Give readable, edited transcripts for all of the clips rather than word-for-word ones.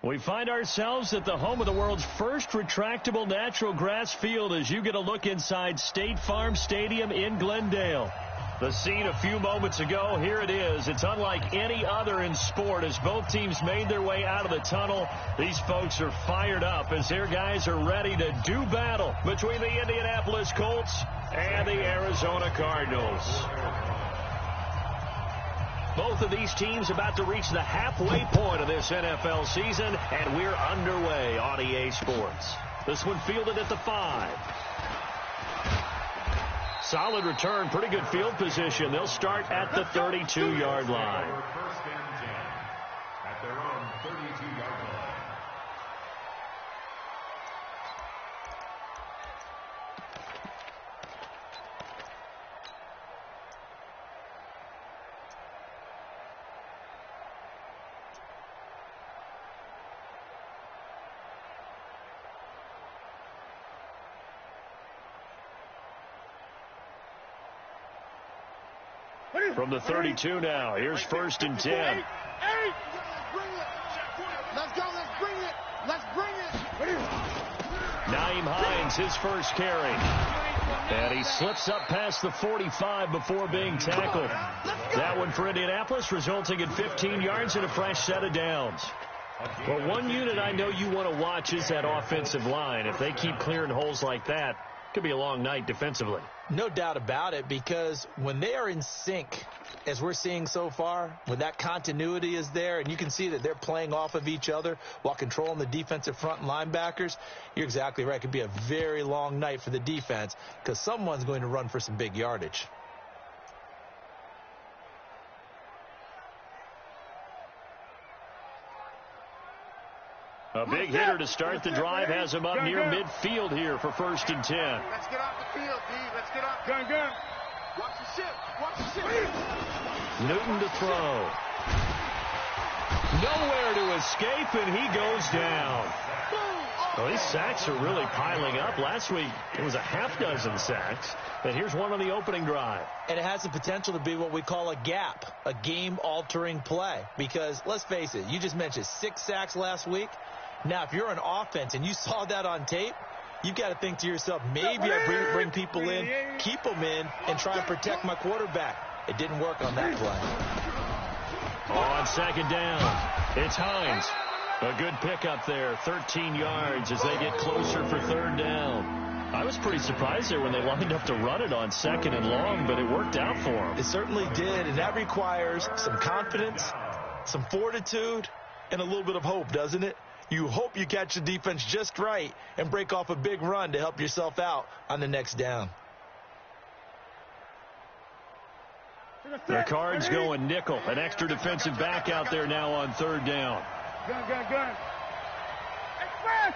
We find ourselves at the home of the world's first retractable natural grass field as you get a look inside State Farm Stadium in Glendale. The scene a few moments ago, here it is. It's unlike any other in sport as both teams made their way out of the tunnel. These folks are fired up as their guys are ready to do battle between the Indianapolis Colts and the Arizona Cardinals. Both of these teams about to reach the halfway point of this NFL season, and we're underway on EA Sports. This one fielded at the 5. Solid return, pretty good field position. They'll start at the 32-yard line. First and 10 at their own 32-yard line. From the 32 now, here's first and 10. Let's go, let's bring it. Let's bring it. Nyheim Hines, his first carry. And he slips up past the 45 before being tackled. That one for Indianapolis, resulting in 15 yards and a fresh set of downs. Well, one unit I know you want to watch is that offensive line. If they keep clearing holes like that, it could be a long night defensively. No doubt about it, because when they are in sync, as we're seeing so far, when that continuity is there and you can see that they're playing off of each other while controlling the defensive front linebackers, you're exactly right. It could be a very long night for the defense because someone's going to run for some big yardage. A big hitter to start the drive has him up near midfield here for first and 10. Let's get off the field, D. Let's get off. Gun. Watch the ship. Watch the ship. Newton to throw. Nowhere to escape, and he goes down. Well, these sacks are really piling up. Last week, it was a half dozen sacks. And here's one on the opening drive. And it has the potential to be what we call a gap, a game-altering play. Because, let's face it, you just mentioned 6 sacks last week. Now, if you're an offense and you saw that on tape, you've got to think to yourself, maybe I bring people in, keep them in, and try and protect my quarterback. It didn't work on that play. On second down, it's Hines. A good pickup there, 13 yards as they get closer for third down. I was pretty surprised there when they lined up to run it on second and long, but it worked out for them. It certainly did, and that requires some confidence, some fortitude, and a little bit of hope, doesn't it? You hope you catch the defense just right and break off a big run to help yourself out on the next down. The Cards going nickel. An extra defensive back out there now on third down. Gun. Express.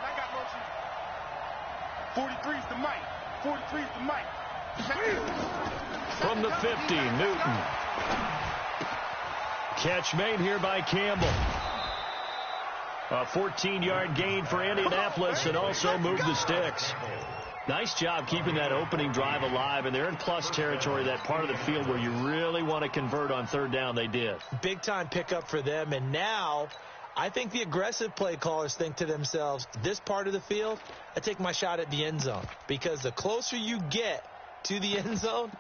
I got motion. 43's the mic. 43's the mic. From the 50, Newton. Catch made here by Campbell. A 14-yard gain for Indianapolis and also moved the sticks. Nice job keeping that opening drive alive, and they're in plus territory, that part of the field where you really want to convert on third down. They did. Big-time pickup for them, and now I think the aggressive play callers think to themselves, this part of the field, I take my shot at the end zone, because the closer you get to the end zone,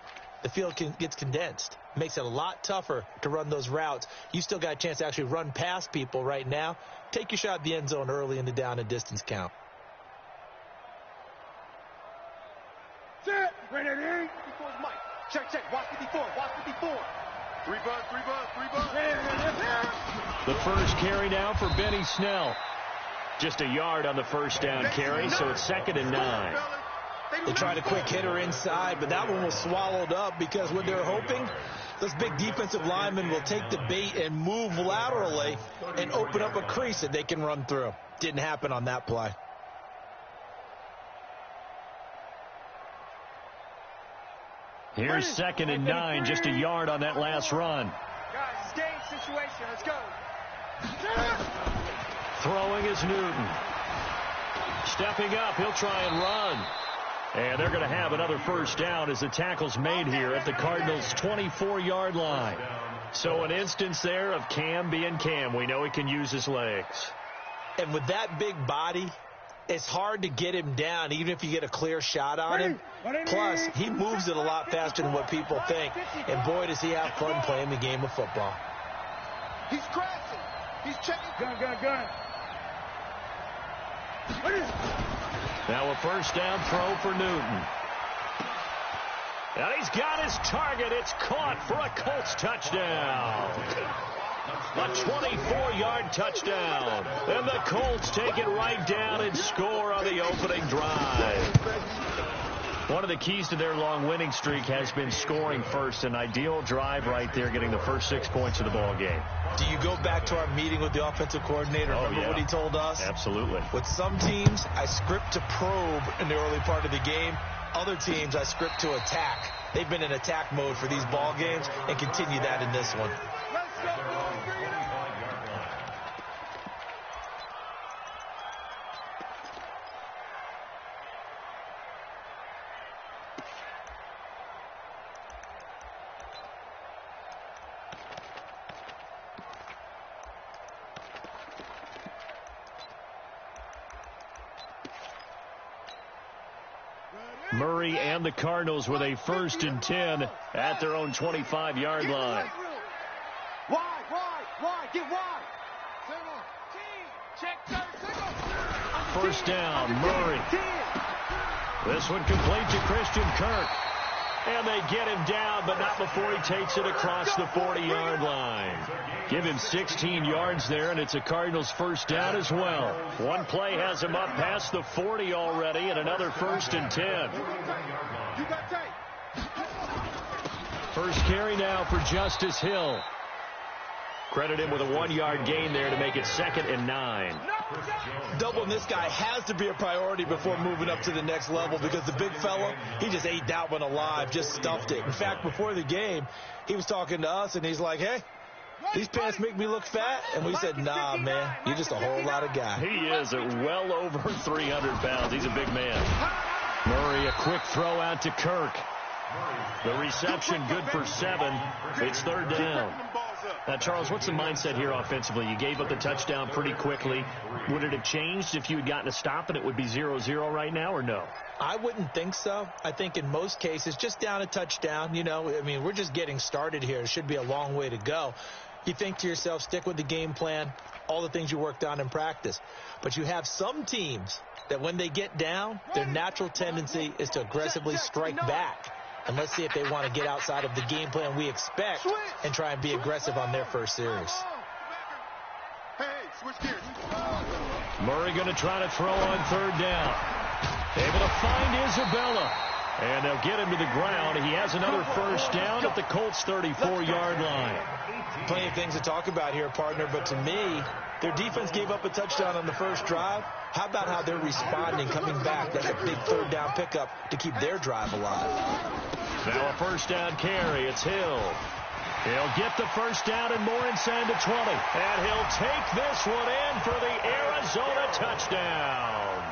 the field gets condensed. Makes it a lot tougher to run those routes. You still got a chance to actually run past people right now. Take your shot at the end zone early in the down and distance count. Set. Ready. Before's Mike. Check. Watch 54. Watch 54. 3 buzz. The first carry now for Benny Snell. Just a yard on the first down carry, so it's 2nd and 9. They tried a quick hitter inside, but that one was swallowed up because what they're hoping, those big defensive linemen will take the bait and move laterally and open up a crease that they can run through. Didn't happen on that play. Here's 2nd and 9, just a yard on that last run. Guys, it's game situation. Let's go. Throwing is Newton. Stepping up, he'll try and run. And they're going to have another first down as the tackle's made here at the Cardinals' 24-yard line. So an instance there of Cam being Cam. We know he can use his legs. And with that big body, it's hard to get him down, even if you get a clear shot on him. Plus, he moves it a lot faster than what people think. And boy, does he have fun playing the game of football. He's crashing. He's checking. Gun. Now a first down throw for Newton. And he's got his target. It's caught for a Colts touchdown. A 24-yard touchdown. And the Colts take it right down and score on the opening drive. One of the keys to their long winning streak has been scoring first. An ideal drive right there, getting the first 6 points of the ball game. Do you go back to our meeting with the offensive coordinator? Remember what he told us? Absolutely. With some teams, I script to probe in the early part of the game. Other teams, I script to attack. They've been in attack mode for these ball games and continue that in this one. Let's go. Murray and the Cardinals with a 1st and 10 at their own 25-yard line. Wide, get wide. First down, Murray. This one complete to Christian Kirk. And they get him down, but not before he takes it across the 40-yard line. Give him 16 yards there, and it's a Cardinals first down as well. One play has him up past the 40 already, and another 1st and 10. First carry now for Justice Hill. Credit him with a 1-yard gain there to make it 2nd and 9. Doubling this guy has to be a priority before moving up to the next level, because the big fella, he just ate that one alive, just stuffed it. In fact, before the game, he was talking to us, and he's like, hey, these pants make me look fat. And we said, nah, man, you're just a whole lot of guy. He is at well over 300 pounds. He's a big man. Murray, a quick throw out to Kirk. The reception good for 7. It's 3rd down. Now, Charles, what's the mindset here offensively? You gave up the touchdown pretty quickly. Would it have changed if you had gotten a stop and it would be 0-0 right now, or no? I wouldn't think so. I think in most cases, just down a touchdown, we're just getting started here. It should be a long way to go. You think to yourself, stick with the game plan, all the things you worked on in practice. But you have some teams that when they get down, their natural tendency is to aggressively strike back. And let's see if they want to get outside of the game plan we expect and try and be aggressive on their first series. Hey, switch gears. Murray going to try to throw on 3rd down. Able to find Isabella. And they'll get him to the ground. He has another first down at the Colts 34-yard line. Plenty of things to talk about here, partner, but to me, their defense gave up a touchdown on the first drive. How about how they're responding, coming back? That's a big 3rd down pickup to keep their drive alive. Now a first down carry. It's Hill. He'll get the first down and more inside the 20. And he'll take this one in for the Arizona touchdown.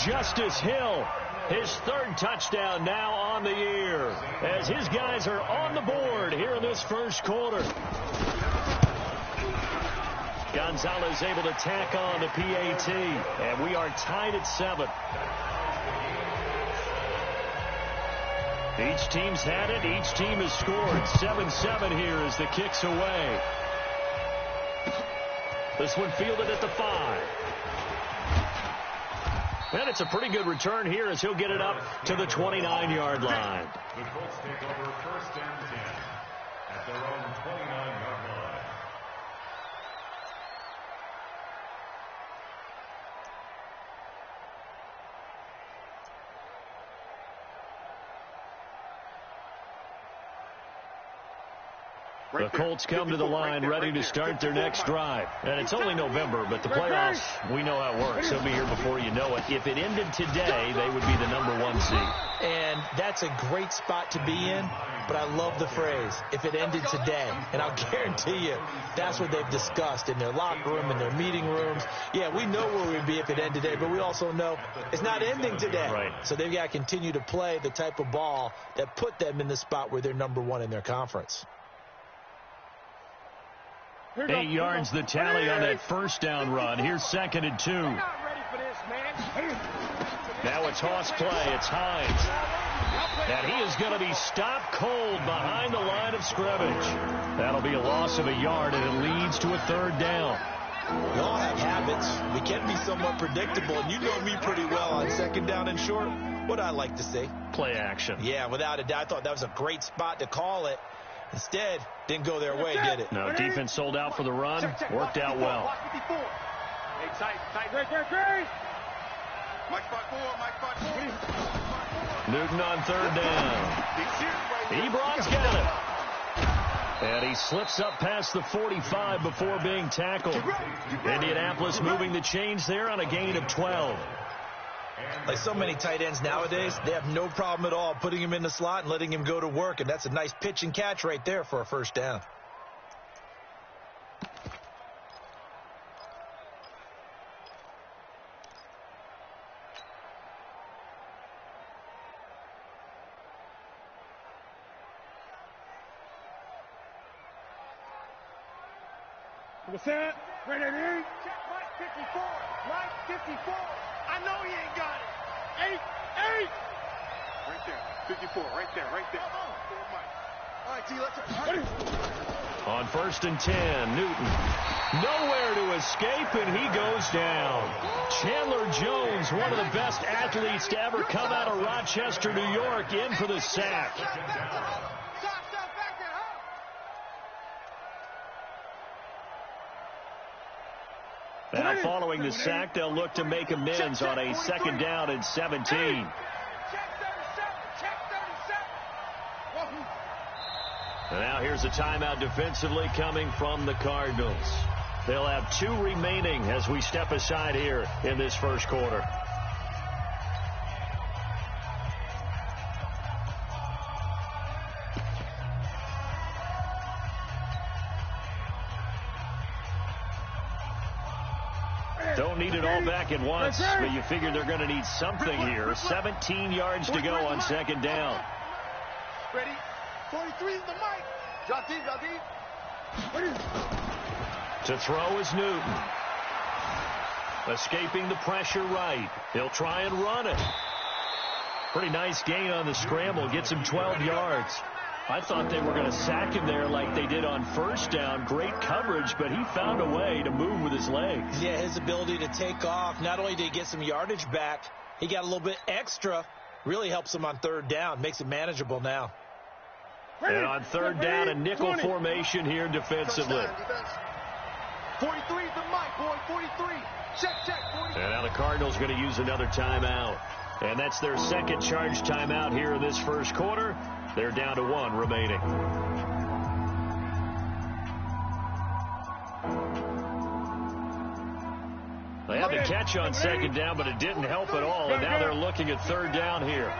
Justice Hill, his 3rd touchdown now on the year, as his guys are on the board here in this first quarter. Gonzalez able to tack on the PAT, and we are tied at 7. Each team's had it. Each team has scored. 7-7 here as the kick's away. This one fielded at the 5. And it's a pretty good return here as he'll get it up to the 29-yard line. The Colts take over 1st and 10 at their own 29-yard line. The Colts come to the line ready to start their next drive. And it's only November, but the playoffs, we know how it works. They'll be here before you know it. If it ended today, they would be the number 1 seed. And that's a great spot to be in, but I love the phrase, if it ended today. And I'll guarantee you, that's what they've discussed in their locker room, in their meeting rooms. Yeah, we know where we'd be if it ended today, but we also know it's not ending today. Right. So they've got to continue to play the type of ball that put them in the spot where they're number 1 in their conference. 8 yards the tally on that first down run. Here's 2nd and 2. Now it's Hoss play. It's Hines. And he is going to be stopped cold behind the line of scrimmage. That'll be a loss of a yard, and it leads to a 3rd down. We all have habits. We can be somewhat predictable, and you know me pretty well on 2nd down and short. What I like to say? Play action. Yeah, without a doubt. I thought that was a great spot to call it. Instead, didn't go their way, did it? No, defense sold out for the run. Worked out well. Hey, tight. Great. Mike 5-4. Newton on 3rd down. Ebron's got it. And he slips up past the 45 before being tackled. Indianapolis moving the chains there on a gain of 12. Like so many tight ends nowadays, they have no problem at all putting him in the slot and letting him go to work, and that's a nice pitch and catch right there for a 1st down. What's that? Ready? Check Mike 54. Mike 54. I know he ain't got it. 8. Right there. 54. Right there. All right, T, let's. On 1st and 10, Newton. Nowhere to escape, and he goes down. Chandler Jones, one of the best athletes to ever come out of Rochester, New York, in for the sack. Now, following the sack, they'll look to make amends on a 2nd down and 17. And now here's a timeout defensively coming from the Cardinals. They'll have 2 remaining as we step aside here in this 1st quarter. Don't need it all back at once, but you figure they're going to need something here. 17 yards to go on 2nd down. Ready? 43 is the mic. Drop deep. To throw is Newton. Escaping the pressure right. He'll try and run it. Pretty nice gain on the scramble. Gets him 12 yards. I thought they were going to sack him there like they did on 1st down. Great coverage, but he found a way to move with his legs. Yeah, his ability to take off. Not only did he get some yardage back, he got a little bit extra. Really helps him on 3rd down. Makes it manageable now. And on 3rd down, a nickel formation here defensively. 43 is the mic, boy. 43. Check. 43. And now the Cardinals going to use another timeout. And that's their 2nd charge timeout here in this 1st quarter. They're down to 1 remaining. They had the catch on 2nd down, but it didn't help at all. And now they're looking at 3rd down here.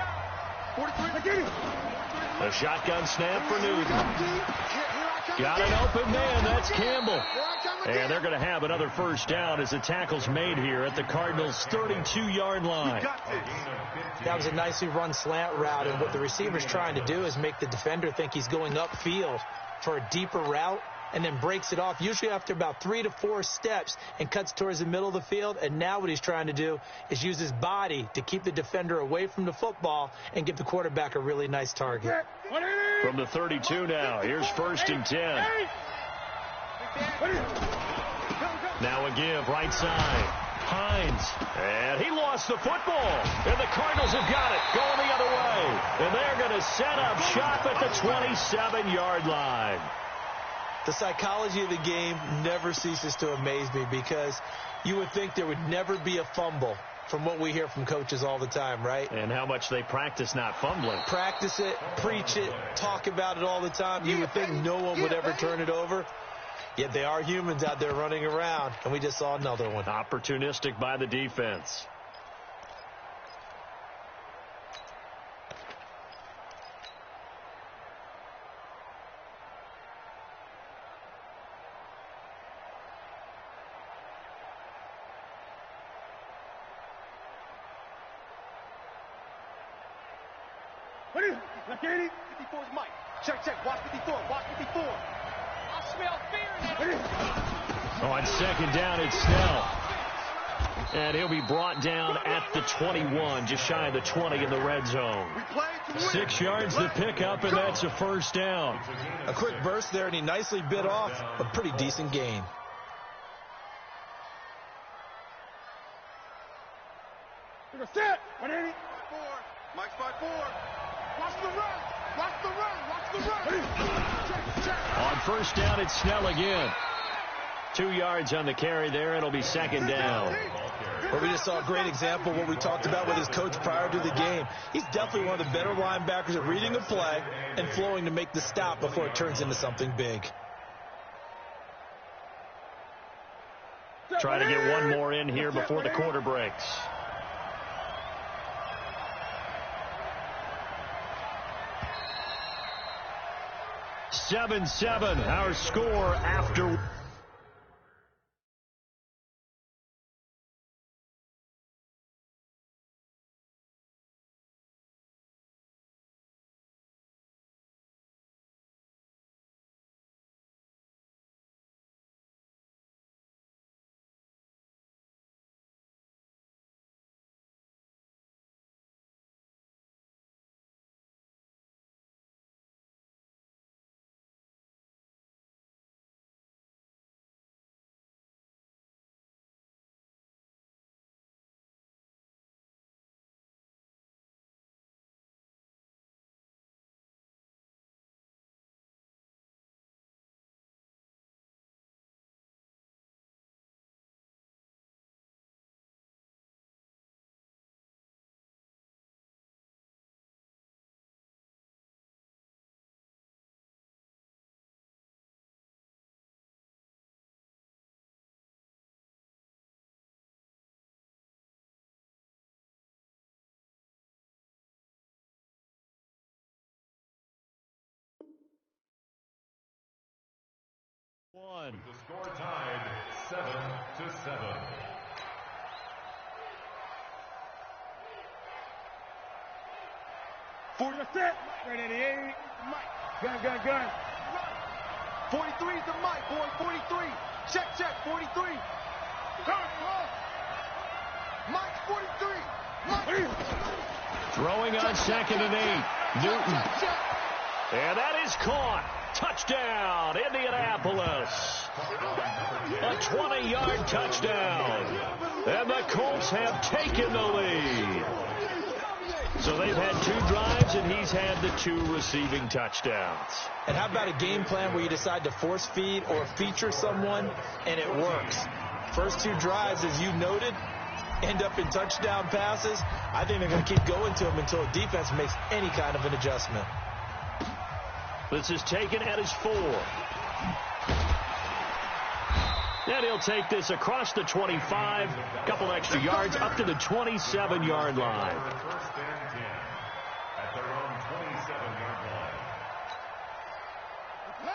A shotgun snap for Newton. Got an open man. That's Campbell. And they're going to have another 1st down as the tackle's made here at the Cardinals' 32-yard line. That was a nicely run slant route, and what the receiver's trying to do is make the defender think he's going upfield for a deeper route, and then breaks it off, usually after about 3 to 4 steps, and cuts towards the middle of the field. And now what he's trying to do is use his body to keep the defender away from the football and give the quarterback a really nice target. From the 32 now, here's 1st and 10. Now a give, right side. Hines, and he lost the football. And the Cardinals have got it, going the other way. And they're going to set up shop at the 27-yard line. The psychology of the game never ceases to amaze me, because you would think there would never be a fumble from what we hear from coaches all the time, right? And how much they practice not fumbling. Practice it, preach it, talk about it all the time. You would think no one would ever turn it over. Yet they are humans out there running around, and we just saw another one. Opportunistic by the defense. What is it? Like 80? 54's Mike. Check. Watch 54. I smell fear in On second down, it's Snell. And he'll be brought down at the 21, just shy of the 20 in the red zone. 6 yards to pick up, and that's a first down. A quick burst there, and he nicely bit off a pretty decent gain. Set. 180. 4. Mike's 5-4. Watch the run. Watch the run. Watch the run. On first down, it's Snell again. 2 yards on the carry there. It'll be second down. Well, we just saw a great example of what we talked about with his coach prior to the game. He's definitely one of the better linebackers at reading a play and flowing to make the stop before it turns into something big. Try to get one more in here before the quarter breaks. Seven, our score after... With the score tied 7-7. For the set. Right at the 8. Mike. Gun. 43 is the Mike, boy. 43. Check. 43. Mike, 43. Mike. Throwing on second and 8. Newton. And that is caught. Touchdown, Indianapolis. A 20-yard touchdown. And the Colts have taken the lead. So they've had 2 drives, and he's had the 2 receiving touchdowns. And how about a game plan where you decide to force feed or feature someone, and it works? First 2 drives, as you noted, end up in touchdown passes. I think they're going to keep going to them until a defense makes any kind of an adjustment. This is taken at his 4. And he'll take this across the 25. A couple extra yards up to the 27-yard line. First and 10 at their own 27-yard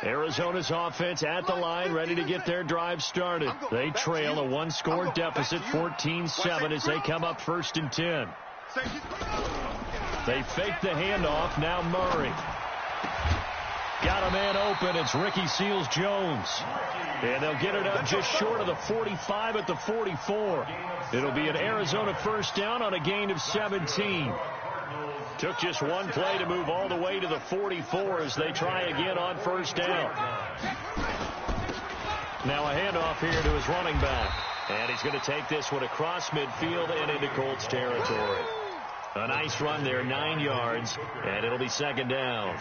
line. Arizona's offense at the line, ready to get their drive started. They trail a 1-score deficit, 14-7, as they come up first and 10. They fake the handoff. Now Murray. Got a man open. It's Ricky Seals-Jones. And they'll get it up just short of the 45 at the 44. It'll be an Arizona first down on a gain of 17. Took just one play to move all the way to the 44 as they try again on first down. Now a handoff here to his running back. And he's going to take this one across midfield and into Colts territory. A nice run there, 9 yards, and it'll be second down.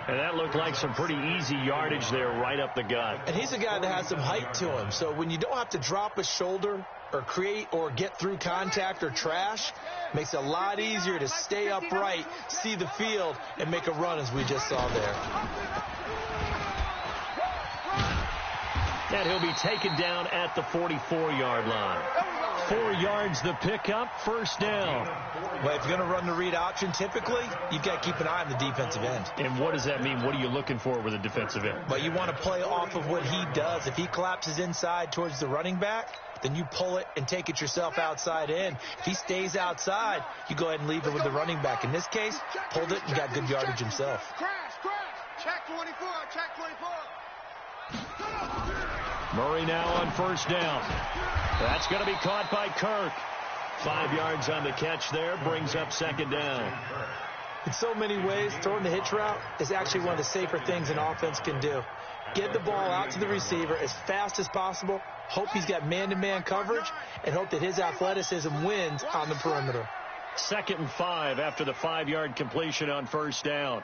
And that looked like some pretty easy yardage there right up the gut. And he's a guy that has some height to him. So when you don't have to drop a shoulder or create or get through contact or trash, makes it a lot easier to stay upright, see the field, and make a run as we just saw there. And he'll be taken down at the 44-yard line. 4 yards the pickup, first down. Well, if you're going to run the read option, typically, you've got to keep an eye on the defensive end. And what does that mean? What are you looking for with a defensive end? But you want to play off of what he does. If he collapses inside towards the running back, then you pull it and take it yourself outside in. If he stays outside, you go ahead and leave it with the running back. In this case, pulled it and got good yardage himself. Crash. Check 24. Murray now on first down. That's going to be caught by Kirk. 5 yards on the catch there, brings up second down. In so many ways, throwing the hitch route is actually one of the safer things an offense can do. Get the ball out to the receiver as fast as possible, hope he's got man-to-man coverage, and hope that his athleticism wins on the perimeter. 2nd and 5 after the 5-yard completion on first down.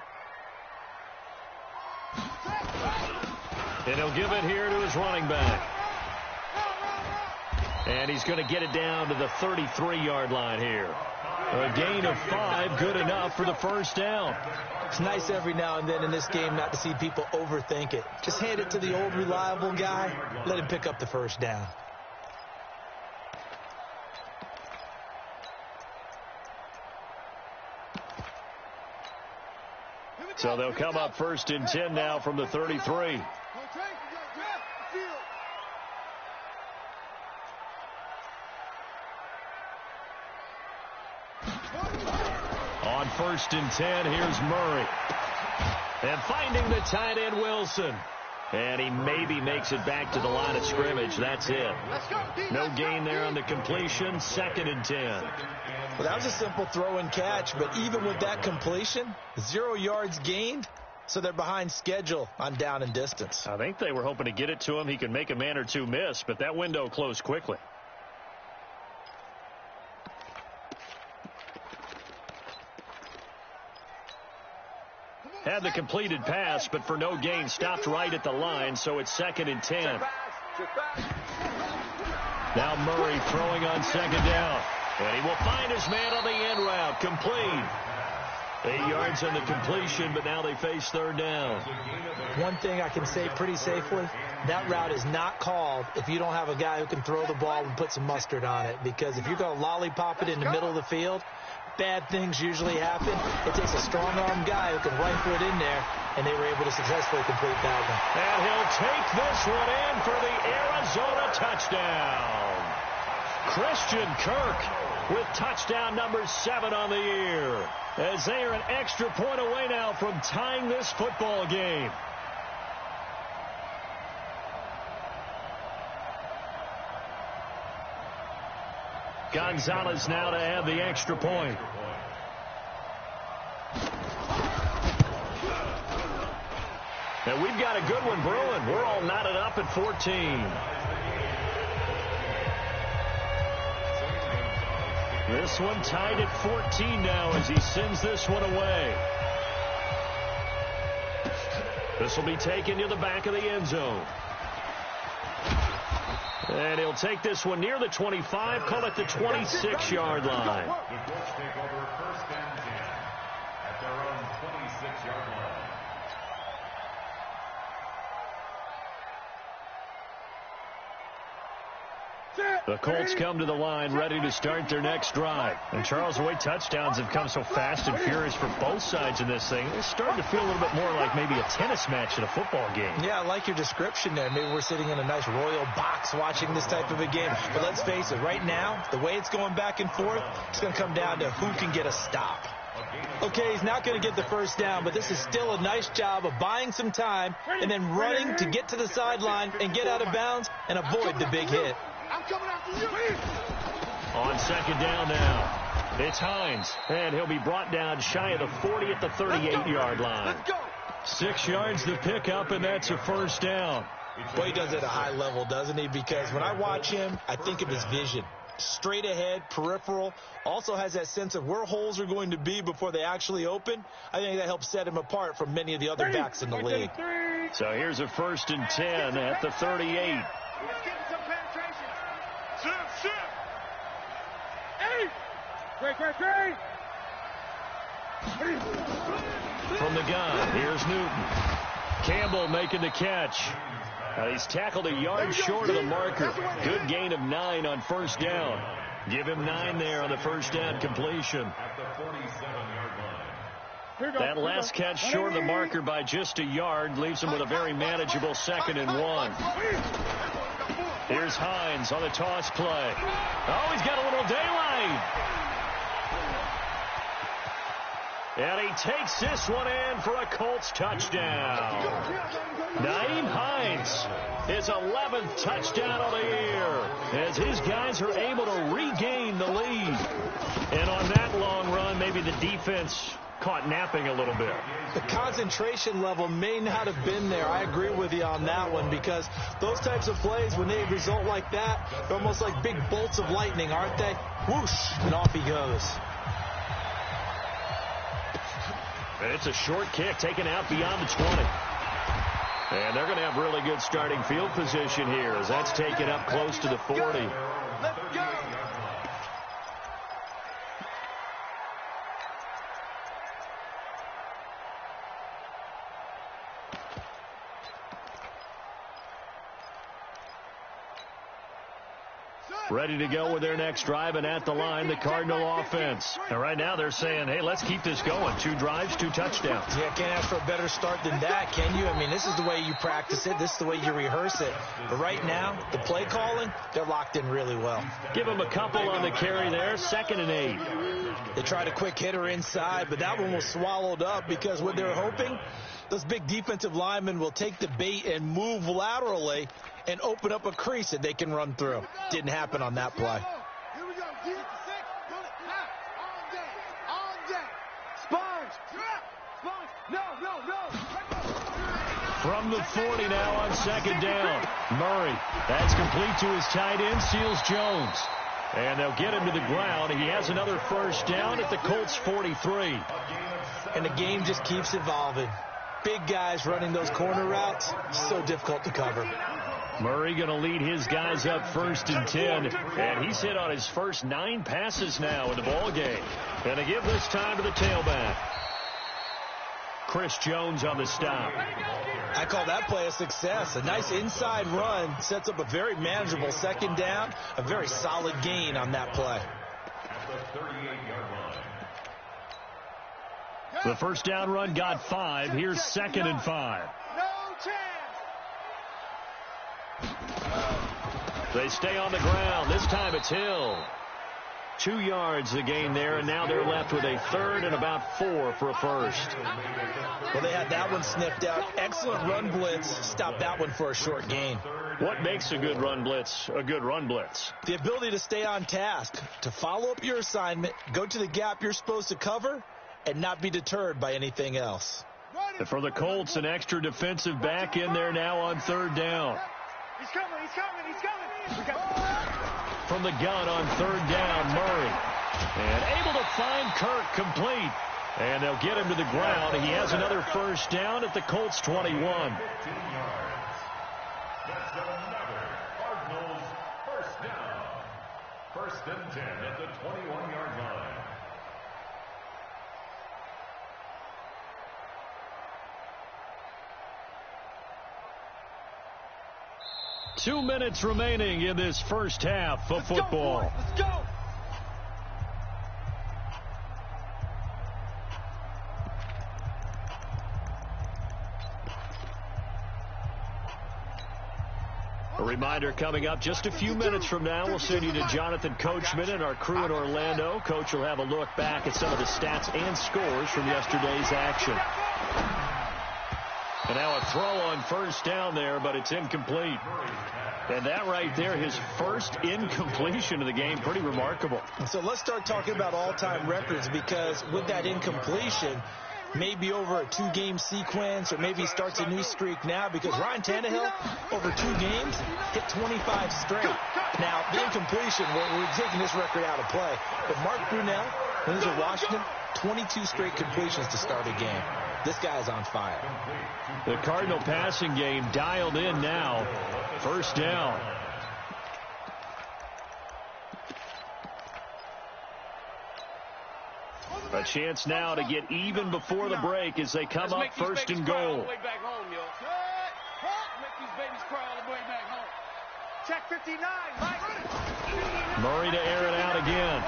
And he'll give it here to his running back. And he's going to get it down to the 33-yard line here. A gain of 5, good enough for the first down. It's nice every now and then in this game not to see people overthink it. Just hand it to the old reliable guy. Let him pick up the first down. So they'll come up 1st and 10 now from the 33. On 1st and 10, here's Murray. And finding the tight end, Wilson. And he maybe makes it back to the line of scrimmage. That's it. No gain there on the completion. 2nd and 10. Well, that was a simple throw and catch, but even with that completion, 0 yards gained, so they're behind schedule on down and distance. I think they were hoping to get it to him. He could make a man or two miss, but that window closed quickly. Had the completed pass, but for no gain, stopped right at the line, so it's 2nd and 10. Now Murray throwing on 2nd down. And he will find his man on the end route. Complete. 8 yards on the completion, but now they face 3rd down. One thing I can say pretty safely, that route is not called if you don't have a guy who can throw the ball and put some mustard on it. Because if you're going to lollipop it in the middle of the field, bad things usually happen. It takes a strong-arm guy who can rifle it in there, and they were able to successfully complete that one. And he'll take this one in for the Arizona touchdown. Christian Kirk with touchdown number 7 on the year, as they are an extra point away now from tying this football game. Gonzalez now to add the extra point. And we've got a good one brewing. We're all knotted up at 14. This one tied at 14 now as he sends this one away. This will be taken to the back of the end zone. And he'll take this one near the 25, call it the 26-yard line. The Colts take over 1st and 10 at their own 26-yard line. The Colts come to the line ready to start their next drive. And Charles, the way touchdowns have come so fast and furious for both sides in this thing, it's starting to feel a little bit more like maybe a tennis match in a football game. Yeah, I like your description there. Maybe we're sitting in a nice royal box watching this type of a game. But let's face it, right now, the way it's going back and forth, it's going to come down to who can get a stop. Okay, he's not going to get the first down, but this is still a nice job of buying some time and then running to get to the sideline and get out of bounds and avoid the big hit. I'm coming after you. On 2nd down now, it's Hines, and he'll be brought down shy of the 40 at the 38-yard line. Let's go. 6 yards to pick up, and that's a first down. Boy, he does it at a high level, doesn't he? Because when I watch him, I think of his vision. Straight ahead, peripheral, also has that sense of where holes are going to be before they actually open. I think that helps set him apart from many of the other backs in the league. So here's a 1st and 10 at the 38. Let's get some penetration. Sit. 8. Great. From the gun, here's Newton. Campbell making the catch. He's tackled a yard short of the marker. Good gain of 9 on first down. Give him 9 there on the first down completion. At the 47-yard line. That last catch short of the marker by just a yard leaves him with a very manageable 2nd and 1. Here's Hines on the toss play. Oh, he's got a little daylight. And he takes this one in for a Colts touchdown. Naeem Hines, his 11th touchdown of the year, as his guys are able to regain the lead. And on that long run, maybe the defense caught napping a little bit. The concentration level may not have been there. I agree with you on that one, because those types of plays, when they result like that, they're almost like big bolts of lightning, aren't they? Whoosh, and off he goes. And it's a short kick taken out beyond the 20. And they're going to have really good starting field position here, as that's taken up close to the 40. Let's go. Ready to go with their next drive, and at the line, the Cardinal offense. And right now they're saying, hey, let's keep this going. 2 drives, 2 touchdowns. Yeah, can't ask for a better start than that, can you? I mean, this is the way you practice it. This is the way you rehearse it. But right now, the play calling, they're locked in really well. Give them a couple on the carry there, 2nd and 8. They tried a quick hitter inside, but that one was swallowed up, because what they're hoping, those big defensive linemen will take the bait and move laterally and open up a crease that they can run through. Didn't happen on that play. Here we go. Get it to 6. Pull it. Now. On deck. Sponge. Sponge. No. From the 40 now on 2nd down. Murray. That's complete to his tight end, Seals Jones. And they'll get him to the ground. He has another 1st down at the Colts 43. And the game just keeps evolving. Big guys running those corner routes, so difficult to cover. Murray going to lead his guys up 1st and 10. And he's hit on his first 9 passes now in the ball game. And to give this time to the tailback. Chris Jones on the stop. I call that play a success. A nice inside run sets up a very manageable 2nd down. A very solid gain on that play. The 1st down run got 5. Here's 2nd and 5. No chance. They stay on the ground. This time it's Hill. 2 yards the gain there, and now they're left with a 3rd and about 4 for a 1st. Well, they had that one sniffed out. Excellent run blitz. Stopped that one for a short gain. What makes a good run blitz a good run blitz? The ability to stay on task, to follow up your assignment, go to the gap you're supposed to cover, and not be deterred by anything else. And for the Colts, an extra defensive back in there now on 3rd down. He's coming. From the gun on 3rd down, Murray. And able to find Kirk complete. And they'll get him to the ground. He has another 1st down at the Colts 21. That's another Cardinals 1st down. 1st and 10 at the 21-yard line. 2 minutes remaining in this 1st half of football. Let's go. A reminder coming up just a few minutes from now, we'll send you to Jonathan Coachman and our crew in Orlando. Coach will have a look back at some of the stats and scores from yesterday's action. And now a throw on 1st down there, but it's incomplete. And that right there, his first incompletion of the game, pretty remarkable. So let's start talking about all-time records, because with that incompletion, maybe over a 2-game sequence, or maybe he starts a new streak now, because Ryan Tannehill, over 2 games, hit 25 straight. Now, the incompletion, we're taking this record out of play. But Mark Brunell, when he was at Washington, 22 straight completions to start a game. This guy's on fire. The Cardinal passing game dialed in now. 1st down. A chance now to get even before the break as they come up 1st and goal. Check 59, Mike. Murray to air it out again.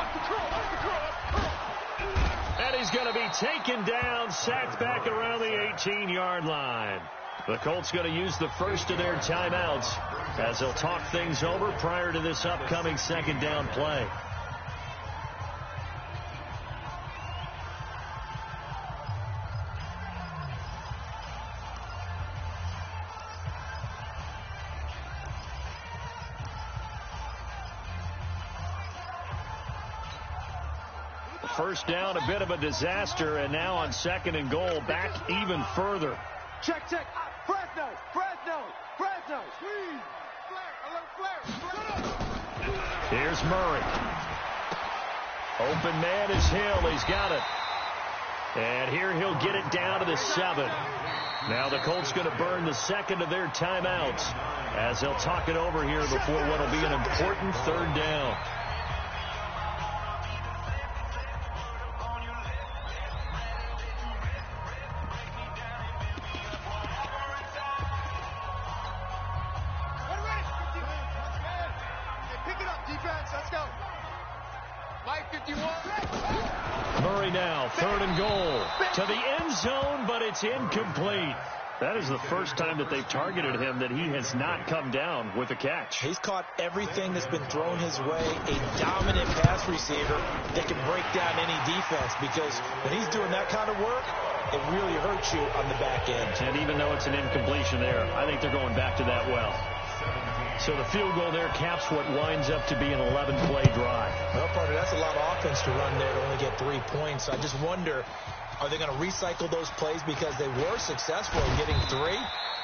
And he's going to be taken down, sacked back around the 18-yard line. The Colts going to use the first of their timeouts as they'll talk things over prior to this upcoming 2nd down play. first down, a bit of a disaster, and now on 2nd and goal, back even further. Check. Fresno. Squeeze. Flare. Here's Murray. Open man is Hill. He's got it. And here he'll get it down to the 7. Now the Colts going to burn the second of their timeouts as they'll talk it over here before what will be an important 3rd down. Murray now, 3rd and goal. To the end zone, but it's incomplete. That is the first time that they've targeted him that he has not come down with a catch. He's caught everything that's been thrown his way. A dominant pass receiver that can break down any defense, because when he's doing that kind of work, it really hurts you on the back end. And even though it's an incompletion there, I think they're going back to that well. So the field goal there caps what winds up to be an 11-play drive. Well, partner, that's a lot of offense to run there to only get 3 points. I just wonder, are they going to recycle those plays because they were successful in getting 3?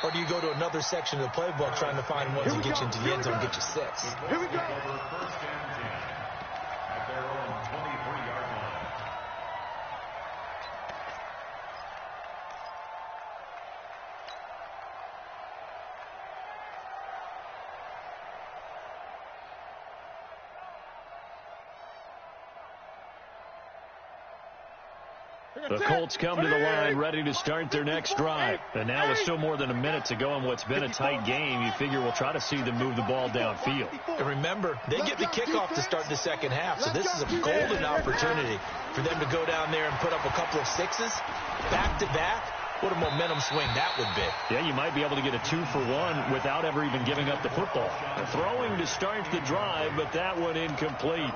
Or do you go to another section of the playbook trying to find ones that get you into the end zone and get you 6? Here we go. First and 10 at their own 23-yard line. The Colts come to the line ready to start their next drive. And now with still more than a minute to go in what's been a tight game, you figure we'll try to see them move the ball downfield. And remember, they get the kickoff to start the second half, so this is a golden opportunity for them to go down there and put up a couple of 6s back-to-back. What a momentum swing that would be. Yeah, you might be able to get a 2-for-1 without ever even giving up the football. Throwing to start the drive, but that one incomplete.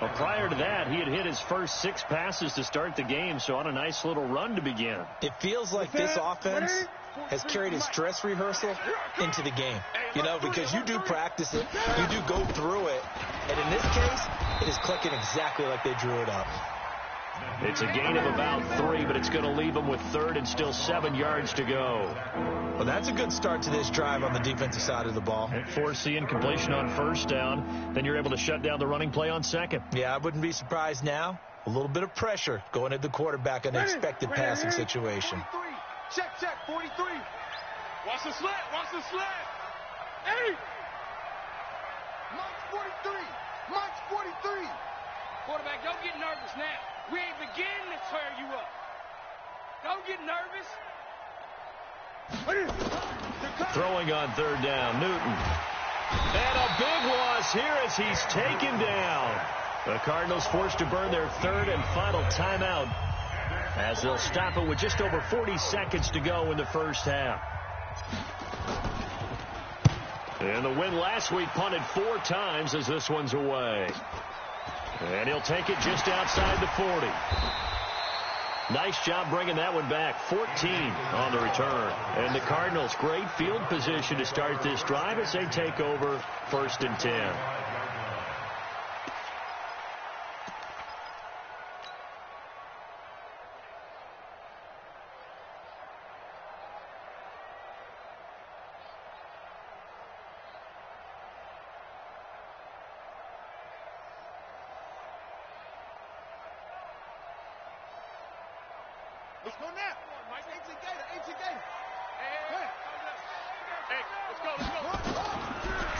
Well, prior to that, he had hit his first 6 passes to start the game, so on a nice little run to begin. It feels like this offense has carried its dress rehearsal into the game. You know, because you do practice it, you do go through it, and in this case, it is clicking exactly like they drew it up. It's a gain of about 3, but it's going to leave them with 3rd and still 7 yards to go. Well, that's a good start to this drive on the defensive side of the ball. Force the incompletion on 1st down. Then you're able to shut down the running play on 2nd. Yeah, I wouldn't be surprised now. A little bit of pressure going at the quarterback in an expected passing situation. 43. Check, 43. Watch the slant. Hey! Mike's 43. Quarterback, don't get nervous now. We ain't beginning to tear you up. Don't get nervous. Throwing on 3rd down, Newton. And a big loss here as he's taken down. The Cardinals forced to burn their 3rd and final timeout as they'll stop it with just over 40 seconds to go in the first half. And the win last week punted 4 times as this one's away. And he'll take it just outside the 40. Nice job bringing that one back. 14 on the return. And the Cardinals, great field position to start this drive as they take over 1st and 10. Let's go now. Mike, 18 Gator. Hey, let's go.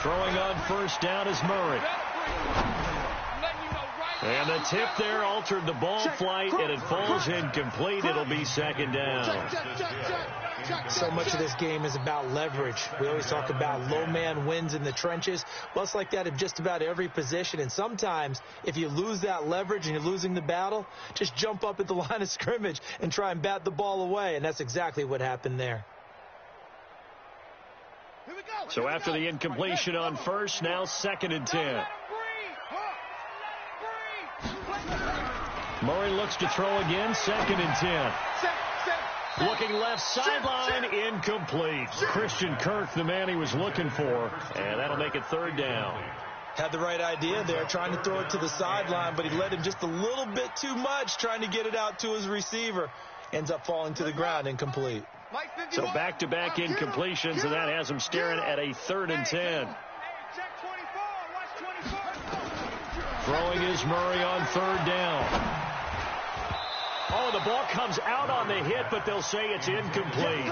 Throwing on 1st down is Murray. And the tip there altered the ball flight, and it falls incomplete. It'll be 2nd down. So much of this game is about leverage. We always talk about low man wins in the trenches. Well, it's like that in just about every position. And sometimes, if you lose that leverage and you're losing the battle, just jump up at the line of scrimmage and try and bat the ball away. And that's exactly what happened there. So after the incompletion on 1st, now 2nd and 10. Murray looks to throw again, 2nd and 10. Looking left sideline, incomplete. Christian Kirk, the man he was looking for, and that'll make it 3rd down. Had the right idea there, trying to throw it to the sideline, but he led him just a little bit too much, trying to get it out to his receiver. Ends up falling to the ground, incomplete. So back-to-back incompletions, and that has him staring at a 3rd and 10. Throwing is Murray on 3rd down. Oh, the ball comes out on the hit, but they'll say it's incomplete.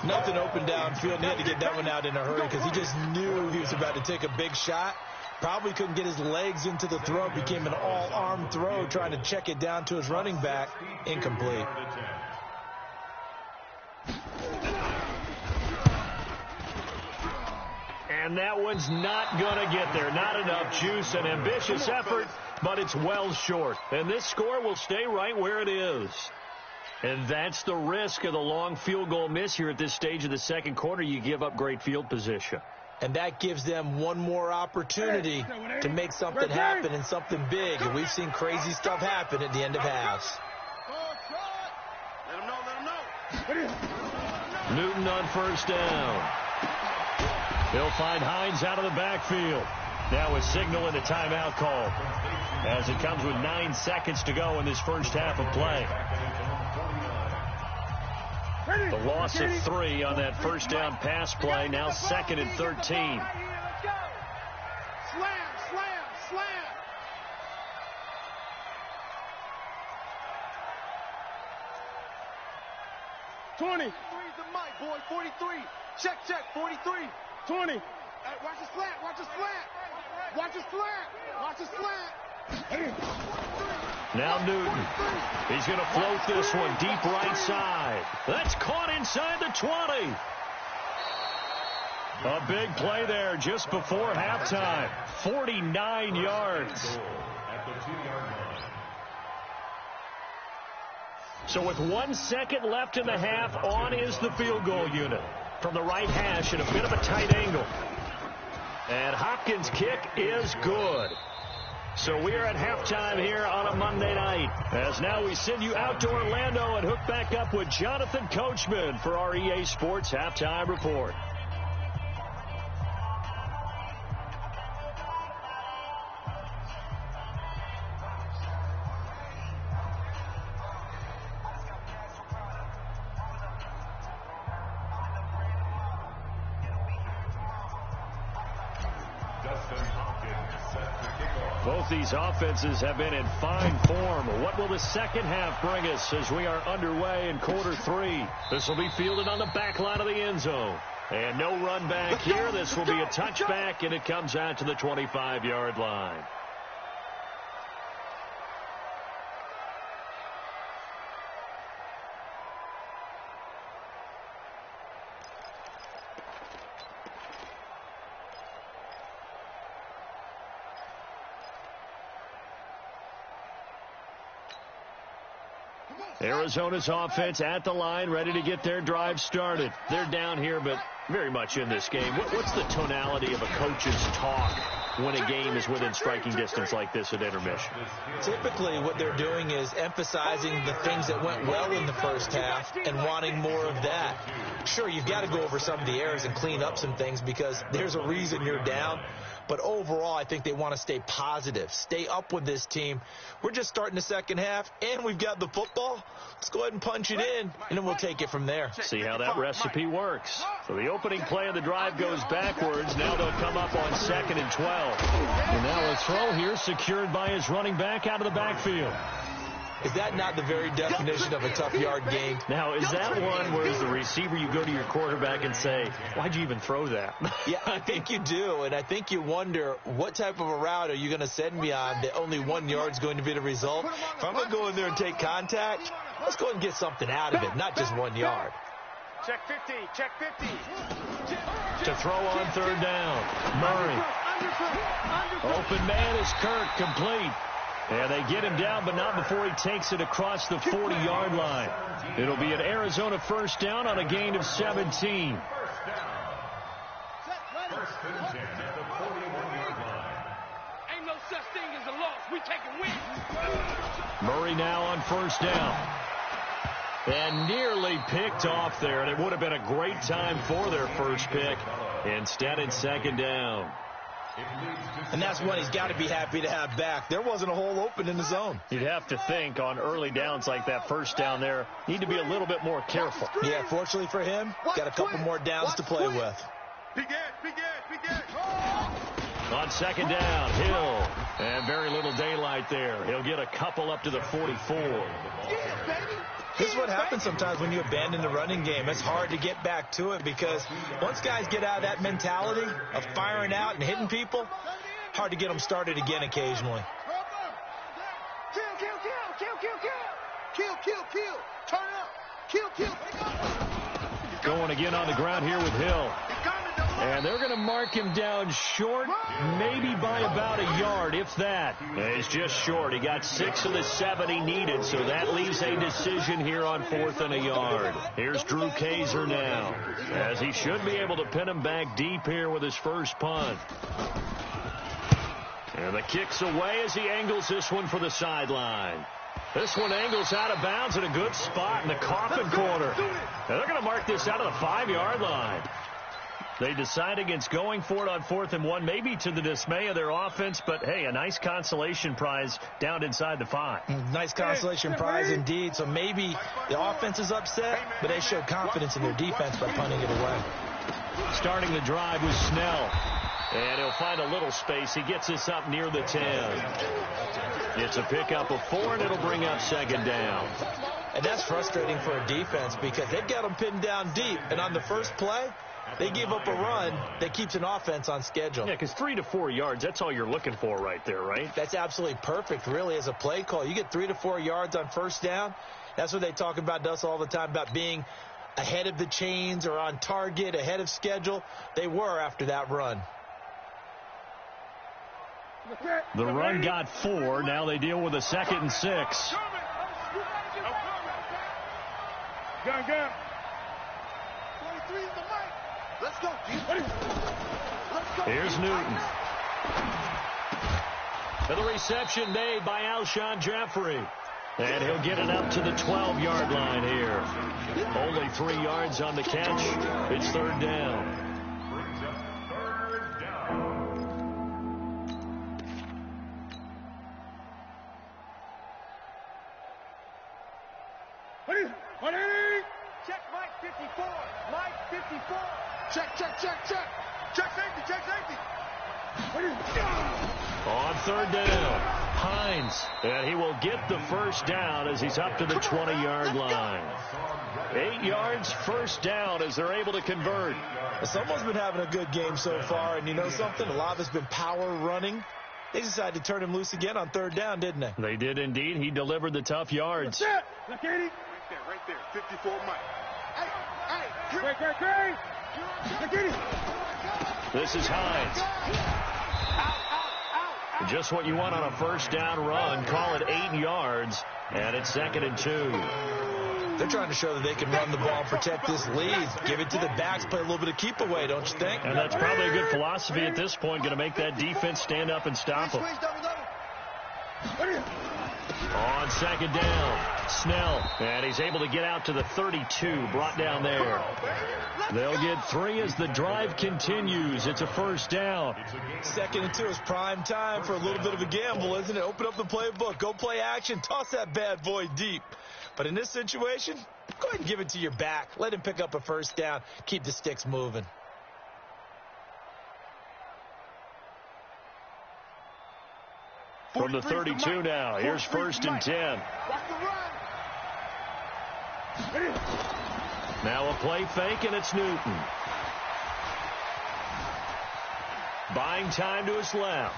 Nothing open downfield, and he had to get that one out in a hurry because he just knew he was about to take a big shot. Probably couldn't get his legs into the throw. It became an all-arm throw, trying to check it down to his running back. Incomplete. And that one's not going to get there. Not enough juice. An ambitious effort, but it's well short. And this score will stay right where it is. And that's the risk of the long field goal miss here at this stage of the second quarter. You give up great field position. And that gives them one more opportunity to make something happen and something big. And we've seen crazy stuff happen at the end of halves. Let him know. Newton on 1st down. He'll find Hines out of the backfield. Now a signal and a timeout call as it comes with 9 seconds to go in this first half of play. The loss of 3 on that first down pass play. Now 2nd and 13. Slam, slam, slam. Twenty. Three's the mic, boy. 43. Check, 43. 20. Watch the slant. Watch the slant. Watch the slant. Watch the slant. Now Newton. He's going to float this one deep right side. That's caught inside the 20. A big play there just before halftime. 49 yards. So with 1 second left in the half, on is the field goal unit. From the right hash at a bit of a tight angle. And Hopkins' kick is good. So we are at halftime here on a Monday night. As now we send you out to Orlando and hook back up with Jonathan Coachman for our EA Sports Halftime Report. Both these offenses have been in fine form. What will the second half bring us as we are underway in quarter 3? This will be fielded on the back line of the end zone. And no run back here. This will be a touchback, and it comes out to the 25-yard line. Arizona's offense at the line, ready to get their drive started. They're down here, but very much in this game. What's the tonality of a coach's talk when a game is within striking distance like this at intermission? Typically, what they're doing is emphasizing the things that went well in the first half and wanting more of that. Sure, you've got to go over some of the errors and clean up some things because there's a reason you're down. But overall, I think they want to stay positive, stay up with this team. We're just starting the second half, and we've got the football. Let's go ahead and punch it in, and then we'll take it from there. See how that recipe works. So the opening play of the drive goes backwards. Now they'll come up on 2nd and 12. And now a throw here secured by his running back out of the backfield. Is that not the very definition of a tough yard gain? Now, is that one where as the receiver you go to your quarterback and say, why'd you even throw that? Yeah, I think you do, and I think you wonder what type of a route are you going to send me on that only 1 yard is going to be the result? If I'm going to go in there and take contact, let's go and get something out of it, not just 1 yard. Check 50. Check 50. To throw on 3rd down. Murray. Open man is Kirk, complete. And they get him down, but not before he takes it across the 40-yard line. It'll be an Arizona first down on a gain of 17. First and 10 at the 41-yard line. Ain't no such thing as a loss. We taking wins. Murray now on 1st down. And nearly picked off there, and it would have been a great time for their first pick. Instead, it's 2nd down. And that's one he's got to be happy to have back. There wasn't a hole open in the zone. You'd have to think on early downs like that, first down there, need to be a little bit more careful. Yeah, fortunately for him, got a couple more downs to play with. Big edge. On second down, Hill. And very little daylight there. He'll get a couple up to the 44. This is what happens sometimes when you abandon the running game. It's hard to get back to it because once guys get out of that mentality of firing out and hitting people, hard to get them started again occasionally. Kill. Turn up. Going again on the ground here with Hill. And they're going to mark him down short, maybe by about a yard, if that. He's just short. He got 6 of the 7 he needed, so that leaves a decision here on 4th and a yard. Here's Drew Kaiser now, as he should be able to pin him back deep here with his first punt. And the kick's away as he angles this one for the sideline. This one angles out of bounds in a good spot in the coffin corner. And they're going to mark this out of the 5-yard line. They decide against going for it on 4th and 1, maybe to the dismay of their offense, but, hey, a nice consolation prize down inside the 5. Nice consolation prize indeed. So maybe the offense is upset, but they showed confidence in their defense by punting it away. Starting the drive with Snell. And he'll find a little space. He gets this up near the 10. It's a pickup of 4, and it'll bring up second down. And that's frustrating for a defense because they've got them pinned down deep, and on the first play, they give up a run that keeps an offense on schedule. Yeah, because 3 to 4 yards, that's all you're looking for right there, right? That's absolutely perfect, really, as a play call. You get 3 to 4 yards on first down. That's what they talk about to us all the time, about being ahead of the chains or on target, ahead of schedule. They were after that run. The run got 4. Now they deal with a 2nd and 6. Gun. 23 is the mic. Let's go. Here's Newton. For the reception made by Alshon Jeffrey. And he'll get it up to the 12-yard line here. Only 3 yards on the catch. It's 3rd down. Check Mike 54. Mike 54. Check safety. On 3rd down, Hines. And he will get the first down as he's up to the 20-yard line. 8 yards, first down as they're able to convert. Someone's been having a good game so far, and you know something? A lot of it's been power running. They decided to turn him loose again on 3rd down, didn't they? They did indeed. He delivered the tough yards. Look at him. Right there. 54 Mike. Hey. Look at him. This is Hines. Just what you want on a first down run. Call it 8 yards, and it's 2nd and 2. They're trying to show that they can run the ball and protect this lead. Give it to the backs, play a little bit of keep away, don't you think? And that's probably a good philosophy at this point, going to make that defense stand up and stop them. On 2nd down, Snell, and he's able to get out to the 32, brought down there. They'll get 3 as the drive continues. It's a first down. 2nd and 2 is prime time for a little bit of a gamble, isn't it? Open up the playbook, go play action, toss that bad boy deep. But in this situation, go ahead and give it to your back. Let him pick up a first down. Keep the sticks moving. From the 32 now, here's 1st and 10. Now a play fake, and it's Newton. Buying time to his left.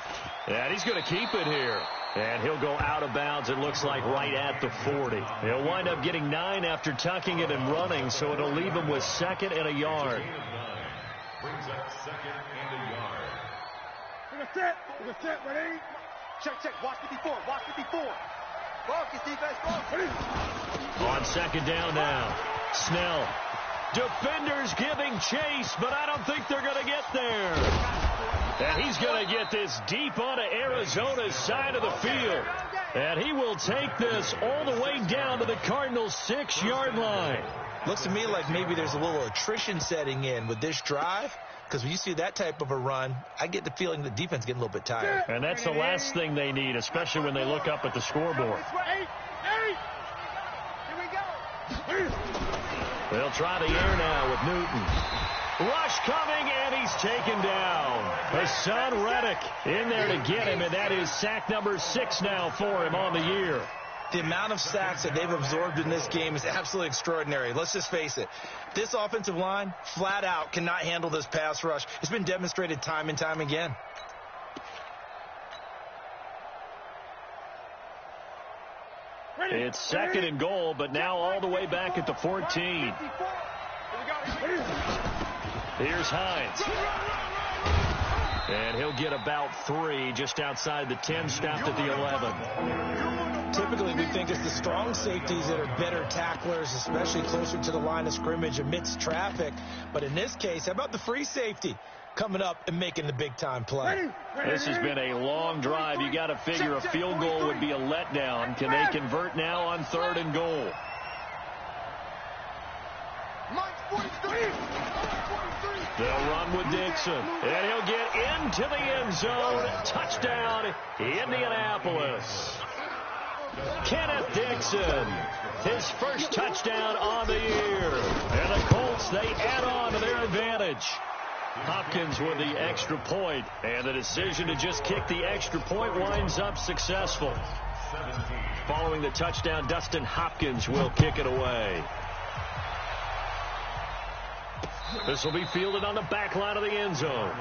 And he's going to keep it here. And he'll go out of bounds, it looks like, right at the 40. He'll wind up getting 9 after tucking it and running, so it'll leave him with 2nd and a yard. Brings up 2nd and a yard. We're going to set. Ready? Check. Watch 54. Focus, defense, focus. On 2nd down now, Snell. Defenders giving chase, but I don't think they're going to get there. And he's going to get this deep onto Arizona's side of the field. And he will take this all the way down to the Cardinals' 6-yard line. Looks to me like maybe there's a little attrition setting in with this drive. Because when you see that type of a run, I get the feeling the defense getting a little bit tired. And that's the last thing they need, especially when they look up at the scoreboard. They'll try the air now with Newton. Rush coming, and he's taken down. Hassan Reddick in there to get him, and that is sack number 6 now for him on the year. The amount of sacks that they've absorbed in this game is absolutely extraordinary. Let's just face it. This offensive line, flat out, cannot handle this pass rush. It's been demonstrated time and time again. It's 2nd and goal, but now all the way back at the 14. Here's Hines. And he'll get about 3 just outside the 10, stopped at the 11. Typically, we think it's the strong safeties that are better tacklers, especially closer to the line of scrimmage amidst traffic. But in this case, how about the free safety coming up and making the big-time play? This has been a long drive. You got to figure a field goal would be a letdown. Can they convert now on 3rd and goal? They'll run with Dixon, and he'll get into the end zone. Touchdown, Indianapolis. Kenneth Dixon, his first touchdown on the year. And the Colts, they add on to their advantage. Hopkins with the extra point, and the decision to just kick the extra point winds up successful. Following the touchdown, Dustin Hopkins will kick it away. This will be fielded on the back line of the end zone.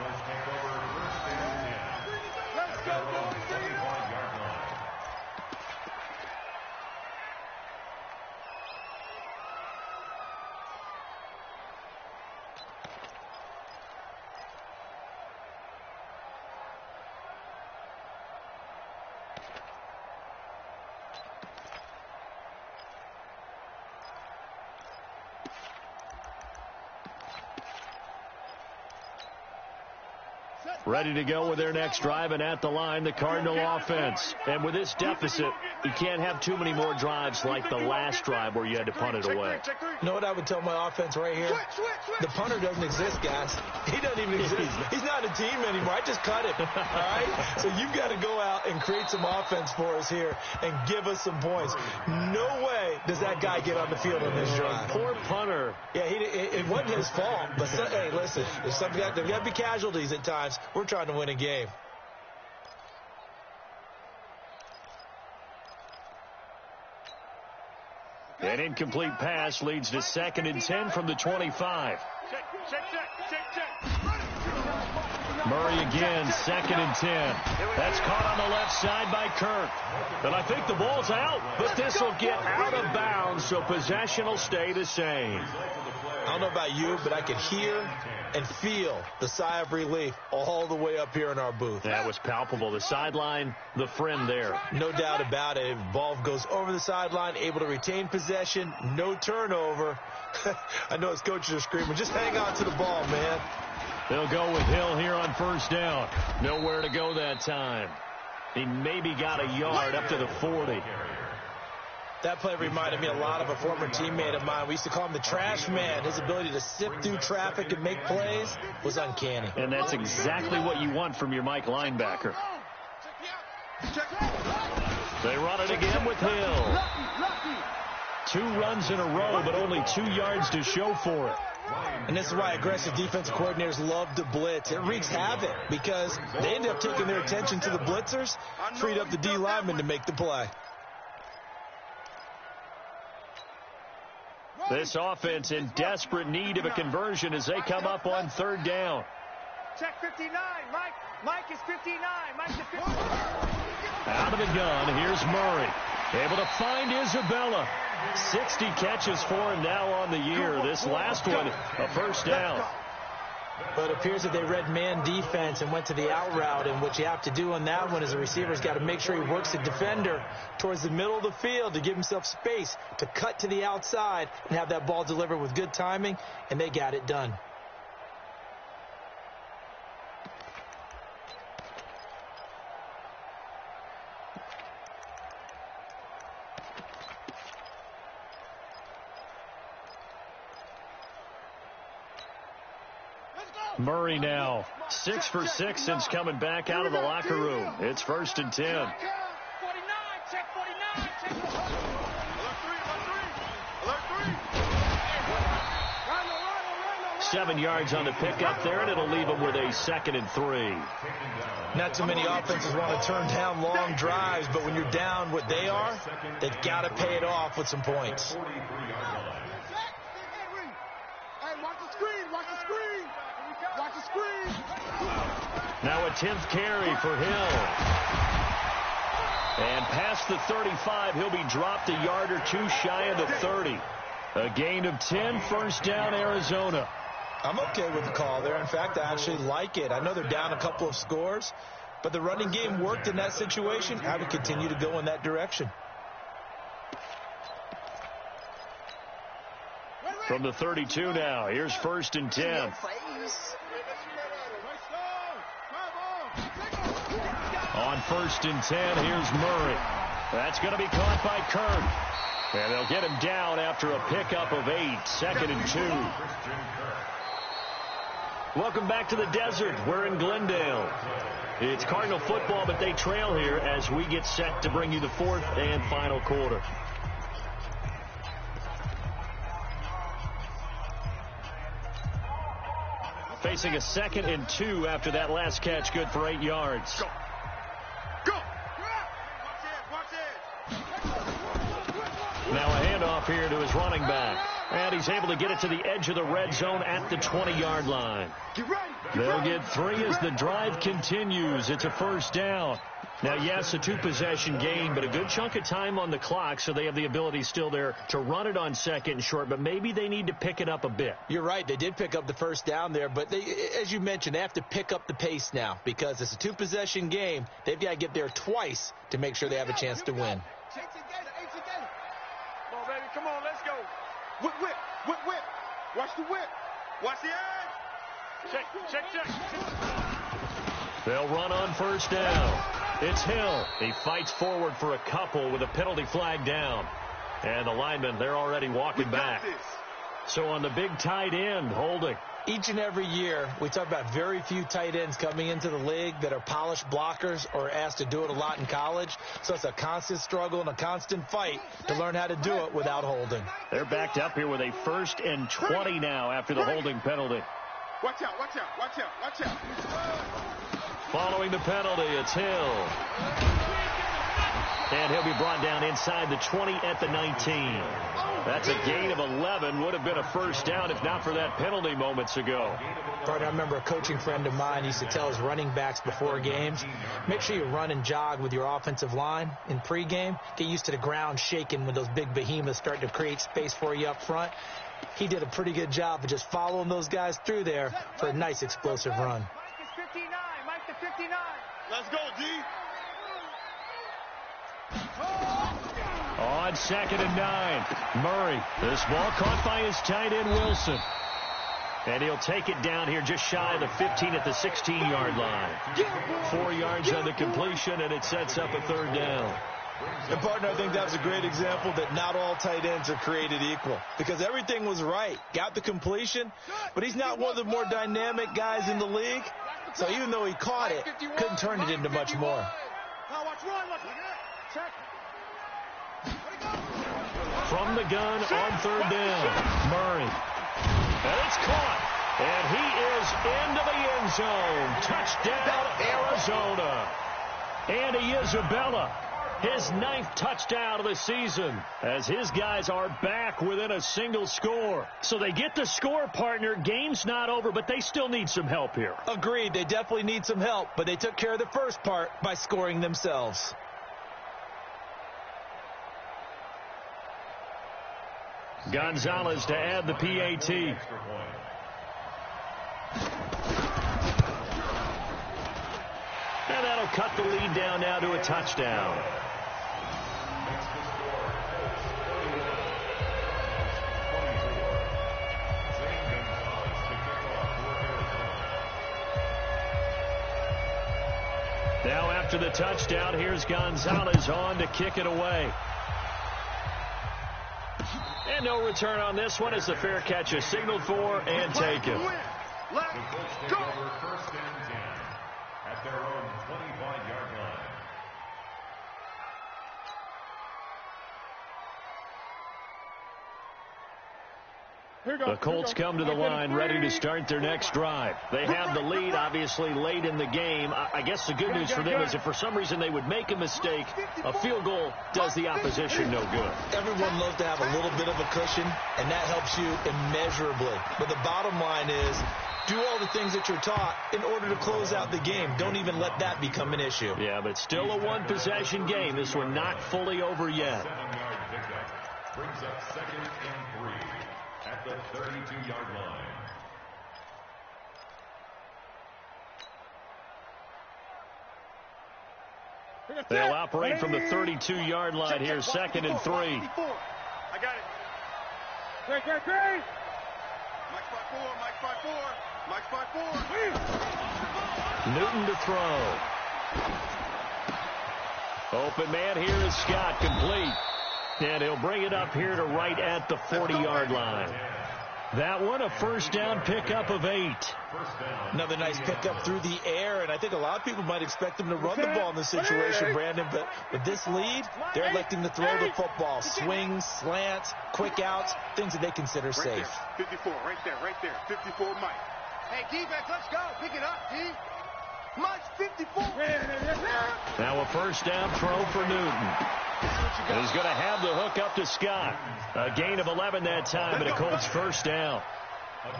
Ready to go with their next drive, and at the line, the Cardinal offense. And with this deficit, you can't have too many more drives like the last drive where you had to punt it away. You know what I would tell my offense right here? The punter doesn't exist, guys. He doesn't even exist. He's not a team anymore. I just cut him. All right? So you've got to go out and create some offense for us here and give us some points. No way does that guy get on the field on this drive. Poor punter. Yeah, it wasn't his fault. But, hey, listen, there's got to be casualties at times. We're trying to win a game. An incomplete pass leads to 2nd and 10 from the 25. Murray again, 2nd and 10. That's caught on the left side by Kirk. And I think the ball's out, but this will get out of bounds, so possession will stay the same. I don't know about you, but I could hear and feel the sigh of relief all the way up here in our booth. That was palpable. The sideline, the friend there. No doubt about it. Ball goes over the sideline, able to retain possession, no turnover. I know his coaches are screaming, just hang on to the ball, man. They'll go with Hill here on 1st down. Nowhere to go that time. He maybe got a yard up to the 40. That play reminded me a lot of a former teammate of mine. We used to call him the trash man. His ability to sift through traffic and make plays was uncanny. And that's exactly what you want from your Mike linebacker. They run it again with Hill. 2 runs in a row, but only 2 yards to show for it. And this is why aggressive defensive coordinators love to blitz. It wreaks havoc because they end up taking their attention to the blitzers, freed up the D lineman to make the play. This offense in desperate need of a conversion as they come up on 3rd down. Check 59. Mike is 59. Mike is 59. Out of the gun, here's Murray. Able to find Isabella. 60 catches for him now on the year. This last one, a 1st down. But it appears that they read man defense and went to the out route, and what you have to do on that one is the receiver's got to make sure he works the defender towards the middle of the field to give himself space to cut to the outside and have that ball delivered with good timing, and they got it done. Murray now 6 for 6 since coming back out of the locker room. It's 1st and 10. 49, check 49, check 49. Alert 3. 7 yards on the pickup there, and it'll leave them with a 2nd and 3. Not too many offenses want to turn down long drives, but when you're down what they are, they've got to pay it off with some points. Hey, watch the screen, watch the screen. Watch the screen. Now a 10th carry for Hill. And past the 35, he'll be dropped a yard or two shy of the 30. A gain of 10, 1st down, Arizona. I'm okay with the call there. In fact, I actually like it. I know they're down a couple of scores, but the running game worked in that situation. I would continue to go in that direction. From the 32 now, here's 1st and 10. On 1st and 10, here's Murray. That's going to be caught by Kirk. And they'll get him down after a pickup of 8, 2nd and 2. Welcome back to the desert. We're in Glendale. It's Cardinal football, but they trail here as we get set to bring you the 4th and final quarter. Facing a 2nd and 2 after that last catch, good for 8 yards. Go. Watch it. Now a handoff here to his running back. And he's able to get it to the edge of the red zone at the 20-yard line. They'll get 3 as the drive continues. It's a 1st down. Now, yes, a 2-possession game, but a good chunk of time on the clock, so they have the ability still there to run it on 2nd and short, but maybe they need to pick it up a bit. You're right. They did pick up the 1st down there, but they, as you mentioned, they have to pick up the pace now because it's a 2-possession game. They've got to get there twice to make sure they have a chance to win. Come on, baby. Come on, let's go. Whip. Watch the whip. Watch the edge. Check. They'll run on 1st down. It's Hill. He fights forward for a couple with a penalty flag down. And the linemen, they're already walking back. So on the big tight end, holding. Each and every year, we talk about very few tight ends coming into the league that are polished blockers or asked to do it a lot in college. So it's a constant struggle and a constant fight to learn how to do it without holding. They're backed up here with a 1st and 20 now after the holding penalty. Watch out. Following the penalty, it's Hill. And he'll be brought down inside the 20 at the 19. That's a gain of 11. Would have been a 1st down if not for that penalty moments ago. Partner, I remember a coaching friend of mine used to tell his running backs before games, make sure you run and jog with your offensive line in pregame. Get used to the ground shaking when those big behemoths start to create space for you up front. He did a pretty good job of just following those guys through there for a nice explosive run. Mike to 59. Let's go, D. On 2nd and 9, Murray. This ball caught by his tight end, Wilson. And he'll take it down here just shy of the 15 at the 16-yard line. 4 yards on the completion, and it sets up a 3rd down. And, partner, I think that was a great example that not all tight ends are created equal because everything was right. Got the completion, but he's not one of the more dynamic guys in the league. So even though he caught it, couldn't turn it into much more. From the gun on 3rd down, Murray. And it's caught. And he is into the end zone. Touchdown, Arizona. Andy Isabella, his 9th touchdown of the season, as his guys are back within a single score. So they get the score, partner. Game's not over, but they still need some help here. Agreed. They definitely need some help, but they took care of the first part by scoring themselves. Gonzalez to add the PAT. And that'll cut the lead down now to a touchdown. Now after the touchdown, here's Gonzalez on to kick it away. And no return on this one as the fair catch is signaled for and taken. Left. The Colts take Go. over 1st and 10 at their own 25-yard line. The Colts come to the line ready to start their next drive. They have the lead, obviously, late in the game. I guess the good news for them is if for some reason they would make a mistake, a field goal does the opposition no good. Everyone loves to have a little bit of a cushion, and that helps you immeasurably. But the bottom line is, do all the things that you're taught in order to close out the game. Don't even let that become an issue. Yeah, but still a one-possession game. This one not fully over yet. 7-yard pickup brings up 2nd and 3 at the 32-yard line. They'll operate from the 32-yard line here, 2nd and 3. I got it. Great. Mike spot 4, Mike spot 4, Mike spot 4. Newton to throw. Open man here is Scott, complete. And he'll bring it up here to right at the 40-yard line. That one, a first down pickup of 8. Another nice pickup through the air, and I think a lot of people might expect them to run the ball in this situation, Brandon, but with this lead, they're electing to throw the football. Swings, slants, quick outs, things that they consider safe. 54, right there. 54, Mike. Hey, defense, let's go. Pick it up, D. Mike's 54. Now a first down throw for Newton. He's going to have the hook up to Scott. A gain of 11 that time, and a Colts first down.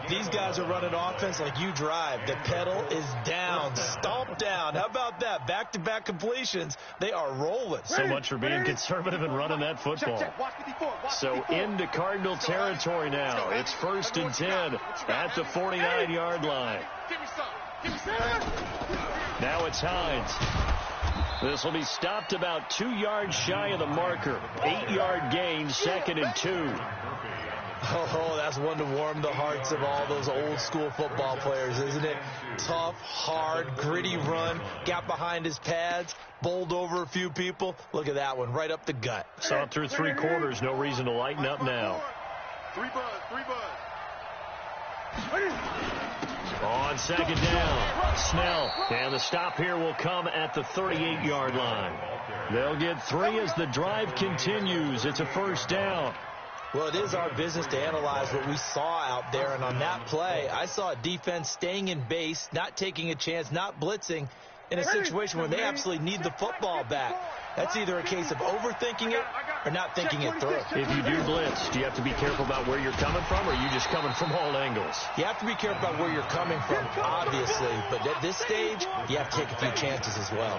These guys are running offense like you drive. The pedal is down, stomped down. How about that? Back-to-back completions. They are rolling. So much for being conservative and running that football. So into Cardinal territory now. It's 1st and 10 at the 49-yard line. Now it's Hines. This will be stopped about 2 yards shy of the marker. 8-yard gain, 2nd and 2. Oh, that's one to warm the hearts of all those old school football players, isn't it? Tough, hard, gritty run. Got behind his pads, bowled over a few people. Look at that one, right up the gut. Saw it through 3 quarters. No reason to lighten up now. 3 buzz. On 2nd down, Snell. And the stop here will come at the 38-yard line. They'll get 3 as the drive continues. It's a first down. Well, it is our business to analyze what we saw out there, and on that play, I saw a defense staying in base, not taking a chance, not blitzing, in a situation where they absolutely need the football back. That's either a case of overthinking it or not thinking it through. If you do blitz, do you have to be careful about where you're coming from, or are you just coming from all angles? You have to be careful about where you're coming from, obviously, but at this stage, you have to take a few chances as well.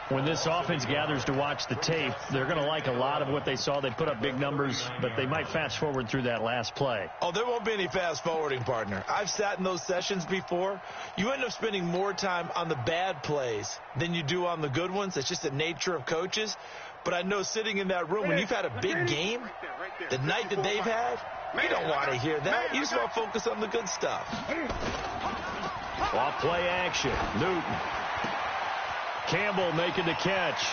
When this offense gathers to watch the tape, they're going to like a lot of what they saw. They put up big numbers, but they might fast forward through that last play. Oh, there won't be any fast forwarding, partner. I've sat in those sessions before. You end up spending more time on the bad plays than you do on the good ones. It's just the nature of coaches. But I know sitting in that room, when you've had a big game, the night that they've had, you don't want to hear that. You just want to focus on the good stuff. Off play action. Newton. Campbell making the catch.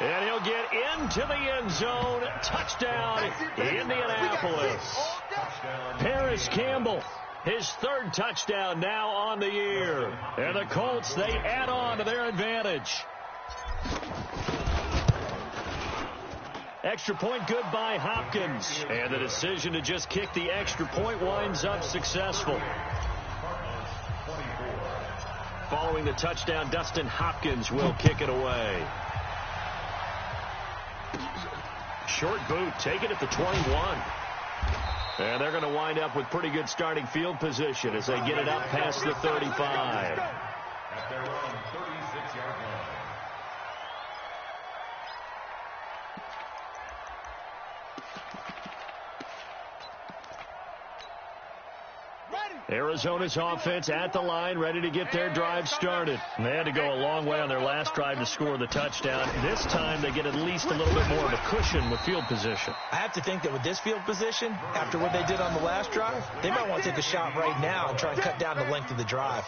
And he'll get into the end zone. Touchdown, Indianapolis. Paris Campbell, his 3rd touchdown now on the year. And the Colts, they add on to their advantage. Extra point good by Hopkins. And the decision to just kick the extra point winds up successful. Following the touchdown, Dustin Hopkins will kick it away. Short boot, taken at the 21. And they're going to wind up with pretty good starting field position as they get it up past the 35. At their own 36-yard line. Arizona's offense at the line, ready to get their drive started. And they had to go a long way on their last drive to score the touchdown. This time they get at least a little bit more of a cushion with field position. I have to think that with this field position, after what they did on the last drive, they might want to take a shot right now and try and cut down the length of the drive.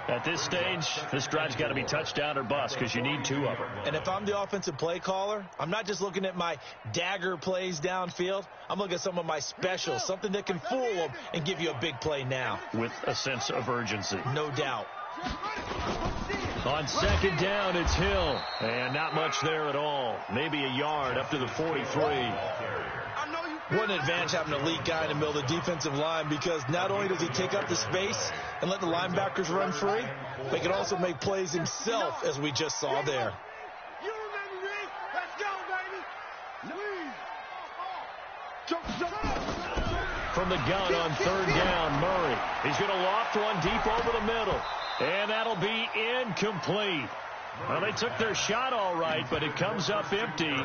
At this stage, this drive's got to be touchdown or bust because you need 2 of them. And if I'm the offensive play caller, I'm not just looking at my dagger plays downfield. I'm looking at some of my specials, something that can fool them and give you a big play now. With a sense of urgency. No doubt. On second down, it's Hill. And not much there at all. Maybe a yard up to the 43. What an advantage having an elite guy in the middle of the defensive line, because not only does he take up the space and let the linebackers run free, but he can also make plays himself, as we just saw there. You remember me? Let's go, baby. From the gun on third down, Murray. He's going to loft one deep over the middle. And that'll be incomplete. Well, they took their shot all right, but it comes up empty,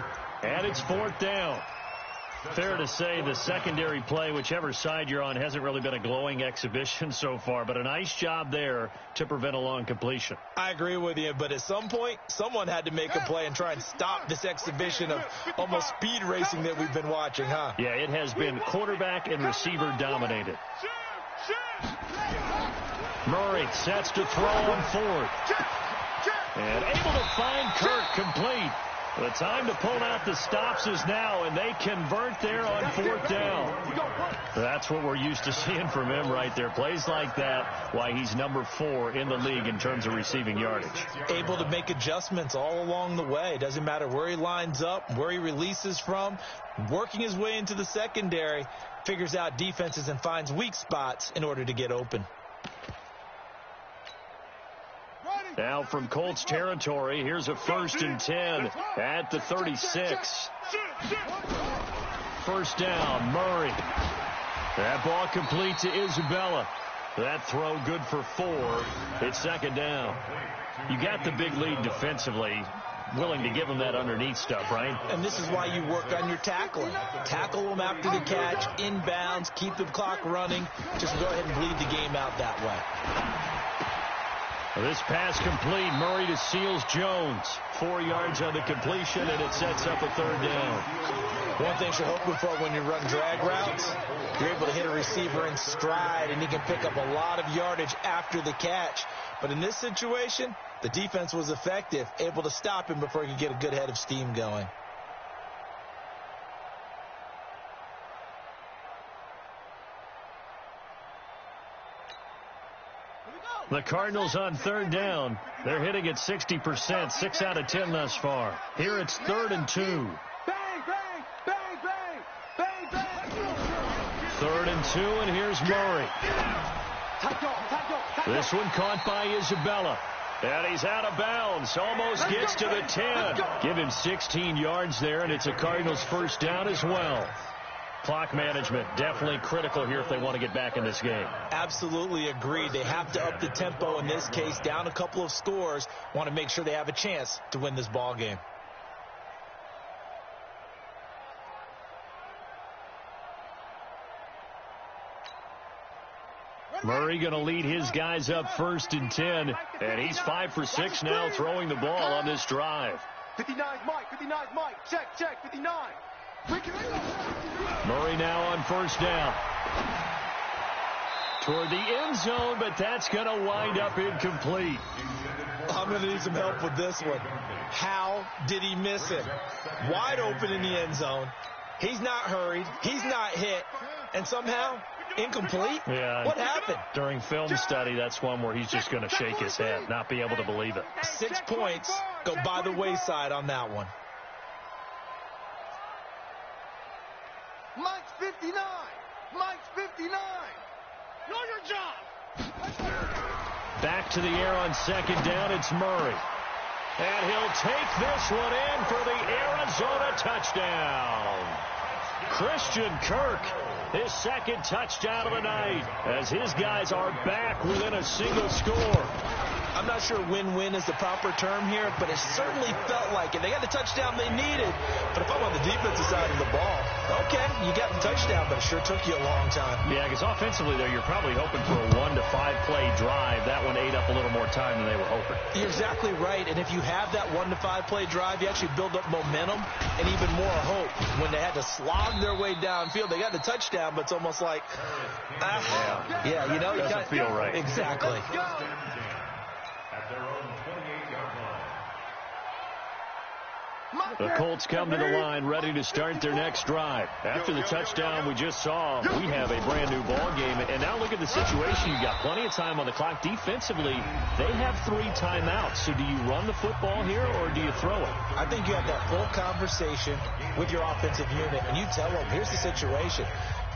and it's 4th down. Fair to say the secondary play, whichever side you're on, hasn't really been a glowing exhibition so far, but a nice job there to prevent a long completion. I agree with you, but at some point, someone had to make a play and try and stop this exhibition of almost speed racing that we've been watching, huh? Yeah, it has been quarterback and receiver dominated. Murray sets to throw on 4th. And able to find Kirk complete. The time to pull out the stops is now, and they convert there on 4th down. That's what we're used to seeing from him right there. Plays like that, why he's number 4 in the league in terms of receiving yardage. Able to make adjustments all along the way. Doesn't matter where he lines up, where he releases from. Working his way into the secondary, figures out defenses and finds weak spots in order to get open. Now from Colts territory, here's a 1st and 10 at the 36. 1st down, Murray. That ball complete to Isabella. That throw good for 4. It's 2nd down. You got the big lead defensively. Willing to give him that underneath stuff, right? And this is why you work on your tackling. Tackle them after the catch, inbounds, keep the clock running. Just go ahead and bleed the game out that way. This pass complete. Murray to Seals-Jones. 4 yards on the completion, and it sets up a 3rd down. One thing you're hoping for when you run drag routes, you're able to hit a receiver in stride, and he can pick up a lot of yardage after the catch. But in this situation, the defense was effective, able to stop him before he could get a good head of steam going. The Cardinals on 3rd down. They're hitting at 60%, 6 out of 10 thus far. Here it's 3rd and 2. Bang, bang, bang, bang, bang, bang. 3rd and 2, and here's Murray. This one caught by Isabella. And he's out of bounds. Almost gets to the 10. Give him 16 yards there, and it's a Cardinals 1st down as well. Clock management definitely critical here if they want to get back in this game. Absolutely agreed. They have to up the tempo in this case, down a couple of scores. Want to make sure they have a chance to win this ball game. Murray going to lead his guys up 1st and 10, and he's 5 for 6 now throwing the ball on this drive. 59's Mike, 59's Mike. Check, 59. Murray now on 1st down. Toward the end zone, but that's going to wind up incomplete. I'm going to need some help with this one. How did he miss it? Wide open in the end zone. He's not hurried. He's not hit. And somehow, incomplete? Yeah. What happened? During film study, that's one where he's just going to shake his head, not be able to believe it. 6 points go by the wayside on that one. Mike's 59. Mike's 59. Know your job. Back to the air on 2nd down. It's Murray. And he'll take this one in for the Arizona touchdown. Christian Kirk, his 2nd touchdown of the night, as his guys are back within a single score. I'm not sure win-win is the proper term here, but it certainly felt like it. They got the touchdown they needed. But if I'm on the defensive side of the ball, okay, you got the touchdown, but it sure took you a long time. Yeah, because offensively, though, you're probably hoping for a 1 to 5 play drive. That one ate up a little more time than they were hoping. You're exactly right. And if you have that 1 to 5 play drive, you actually build up momentum and even more hope. When they had to slog their way downfield, they got the touchdown, but it's almost like, yeah, you know, it doesn't feel right. Exactly. At their own 28-yard line. The Colts come to the line ready to start their next drive. After the touchdown we just saw, we have a brand new ball game. And now look at the situation. You've got plenty of time on the clock. Defensively, they have 3 timeouts. So do you run the football here or do you throw it? I think you have that full conversation with your offensive unit, and you tell them, here's the situation.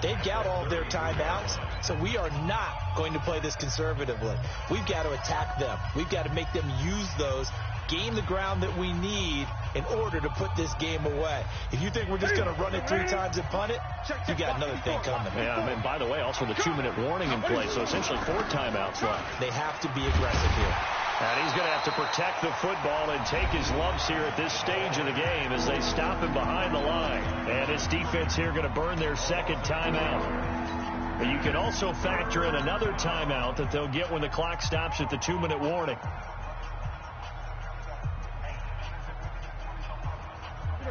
They've got all of their timeouts, so we are not going to play this conservatively. We've got to attack them. We've got to make them use those, gain the ground that we need in order to put this game away. If you think we're just going to run it 3 times and punt it, you got another thing coming. Yeah, and by the way, also the 2-minute warning in play, so essentially 4 timeouts left. They have to be aggressive here. And he's going to have to protect the football and take his lumps here at this stage of the game as they stop him behind the line. And his defense here going to burn their second timeout. But you can also factor in another timeout that they'll get when the clock stops at the 2-minute warning.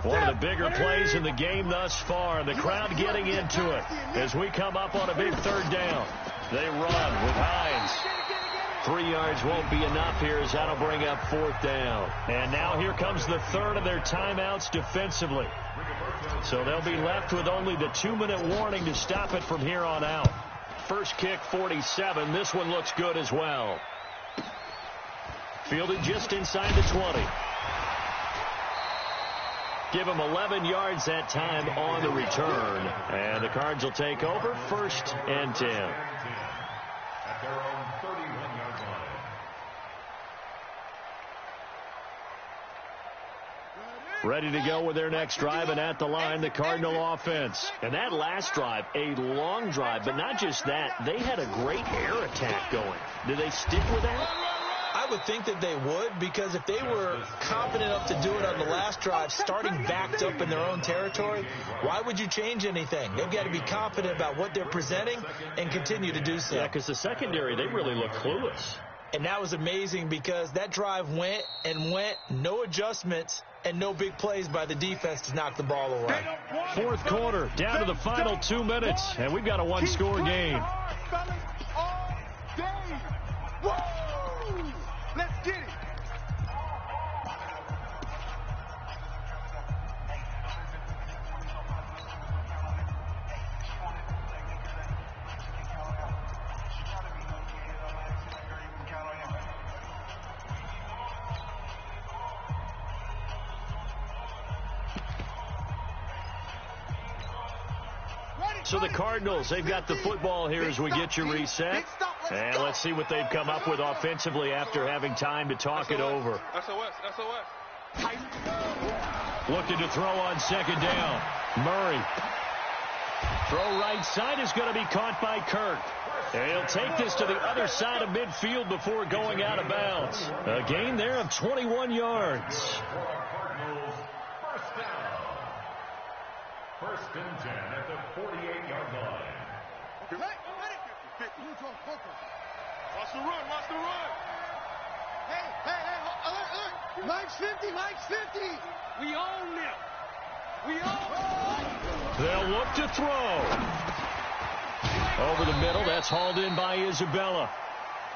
One of the bigger plays in the game thus far. The crowd getting into it as we come up on a big 3rd down. They run with Hines. 3 yards won't be enough here as that'll bring up 4th down. And now here comes the 3rd of their timeouts defensively. So they'll be left with only the 2-minute warning to stop it from here on out. First kick, 47. This one looks good as well. Fielded just inside the 20. Give him 11 yards that time on the return. And the Cards will take over 1st and 10. At their own 31-yard line. Ready to go with their next drive, and at the line, the Cardinal offense. And that last drive, a long drive, but not just that. They had a great air attack going. Do they stick with that? I would think that they would, because if they were confident enough to do it on the last drive, starting backed up in their own territory, why would you change anything? They've got to be confident about what they're presenting and continue to do so. Yeah, because the secondary, they really look clueless. And that was amazing because that drive went and went, no adjustments, and no big plays by the defense to knock the ball away. 4th quarter, down to the final 2 minutes, and we've got a 1-score game. Let's get it. So the Cardinals, they've got the football here as we get you reset. And let's see what they've come up with offensively after having time to talk it over. SOS. Looking to throw on 2nd down. Murray. Throw right side is going to be caught by Kirk. And he'll take this to the other side of midfield before going out of bounds. A gain there of 21 yards. Cardinals, 1st down. 1st and 10 at the 48-yard line. Watch the run, watch the run. Hey, look. Mike's 50. We own them. We own them. They'll look to throw. Over the middle, that's hauled in by Isabella.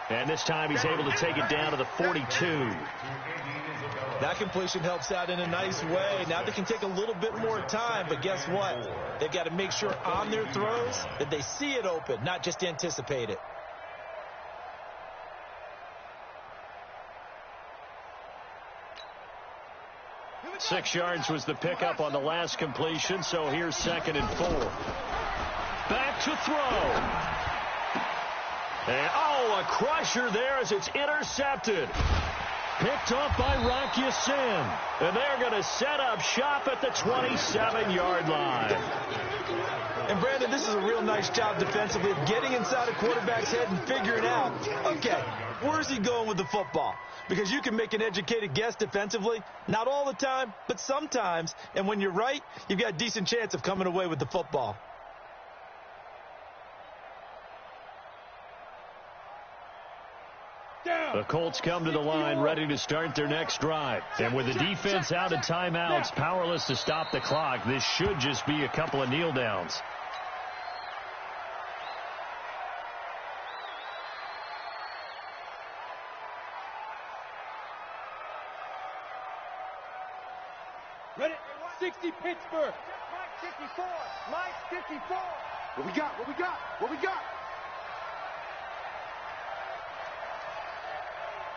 And this time he's able to take it down to the 42. That completion helps out in a nice way. Now they can take a little bit more time, but guess what? They've got to make sure on their throws that they see it open, not just anticipate it. Six yards was the pickup on the last completion, so here's 2nd and 4. Back to throw. And, a crusher there as it's intercepted. Picked off by Rock Ya-Sin. And they're going to set up shop at the 27-yard line. And, Brandon, this is a real nice job defensively of getting inside a quarterback's head and figuring out, okay, where's he going with the football? Because you can make an educated guess defensively. Not all the time, but sometimes. And when you're right, you've got a decent chance of coming away with the football. The Colts come to the line ready to start their next drive. And with the defense out of timeouts, powerless to stop the clock, this should just be a couple of kneel downs. Ready? 60 Pittsburgh. Mike 54. Mike 54. What we got? What we got? What we got?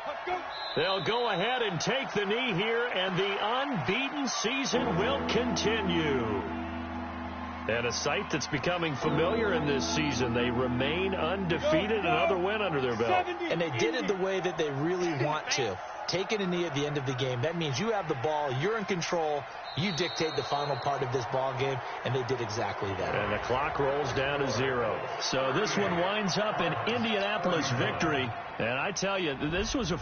Let's go. They'll go ahead and take the knee here, and the unbeaten season will continue. And a sight that's becoming familiar in this season. They remain undefeated, another win under their belt. And they did it the way that they really want to. Taking a knee at the end of the game. That means you have the ball, you're in control, you dictate the final part of this ball game, and they did exactly that. And the clock rolls down to 0. So this one winds up an Indianapolis victory. And I tell you, this was a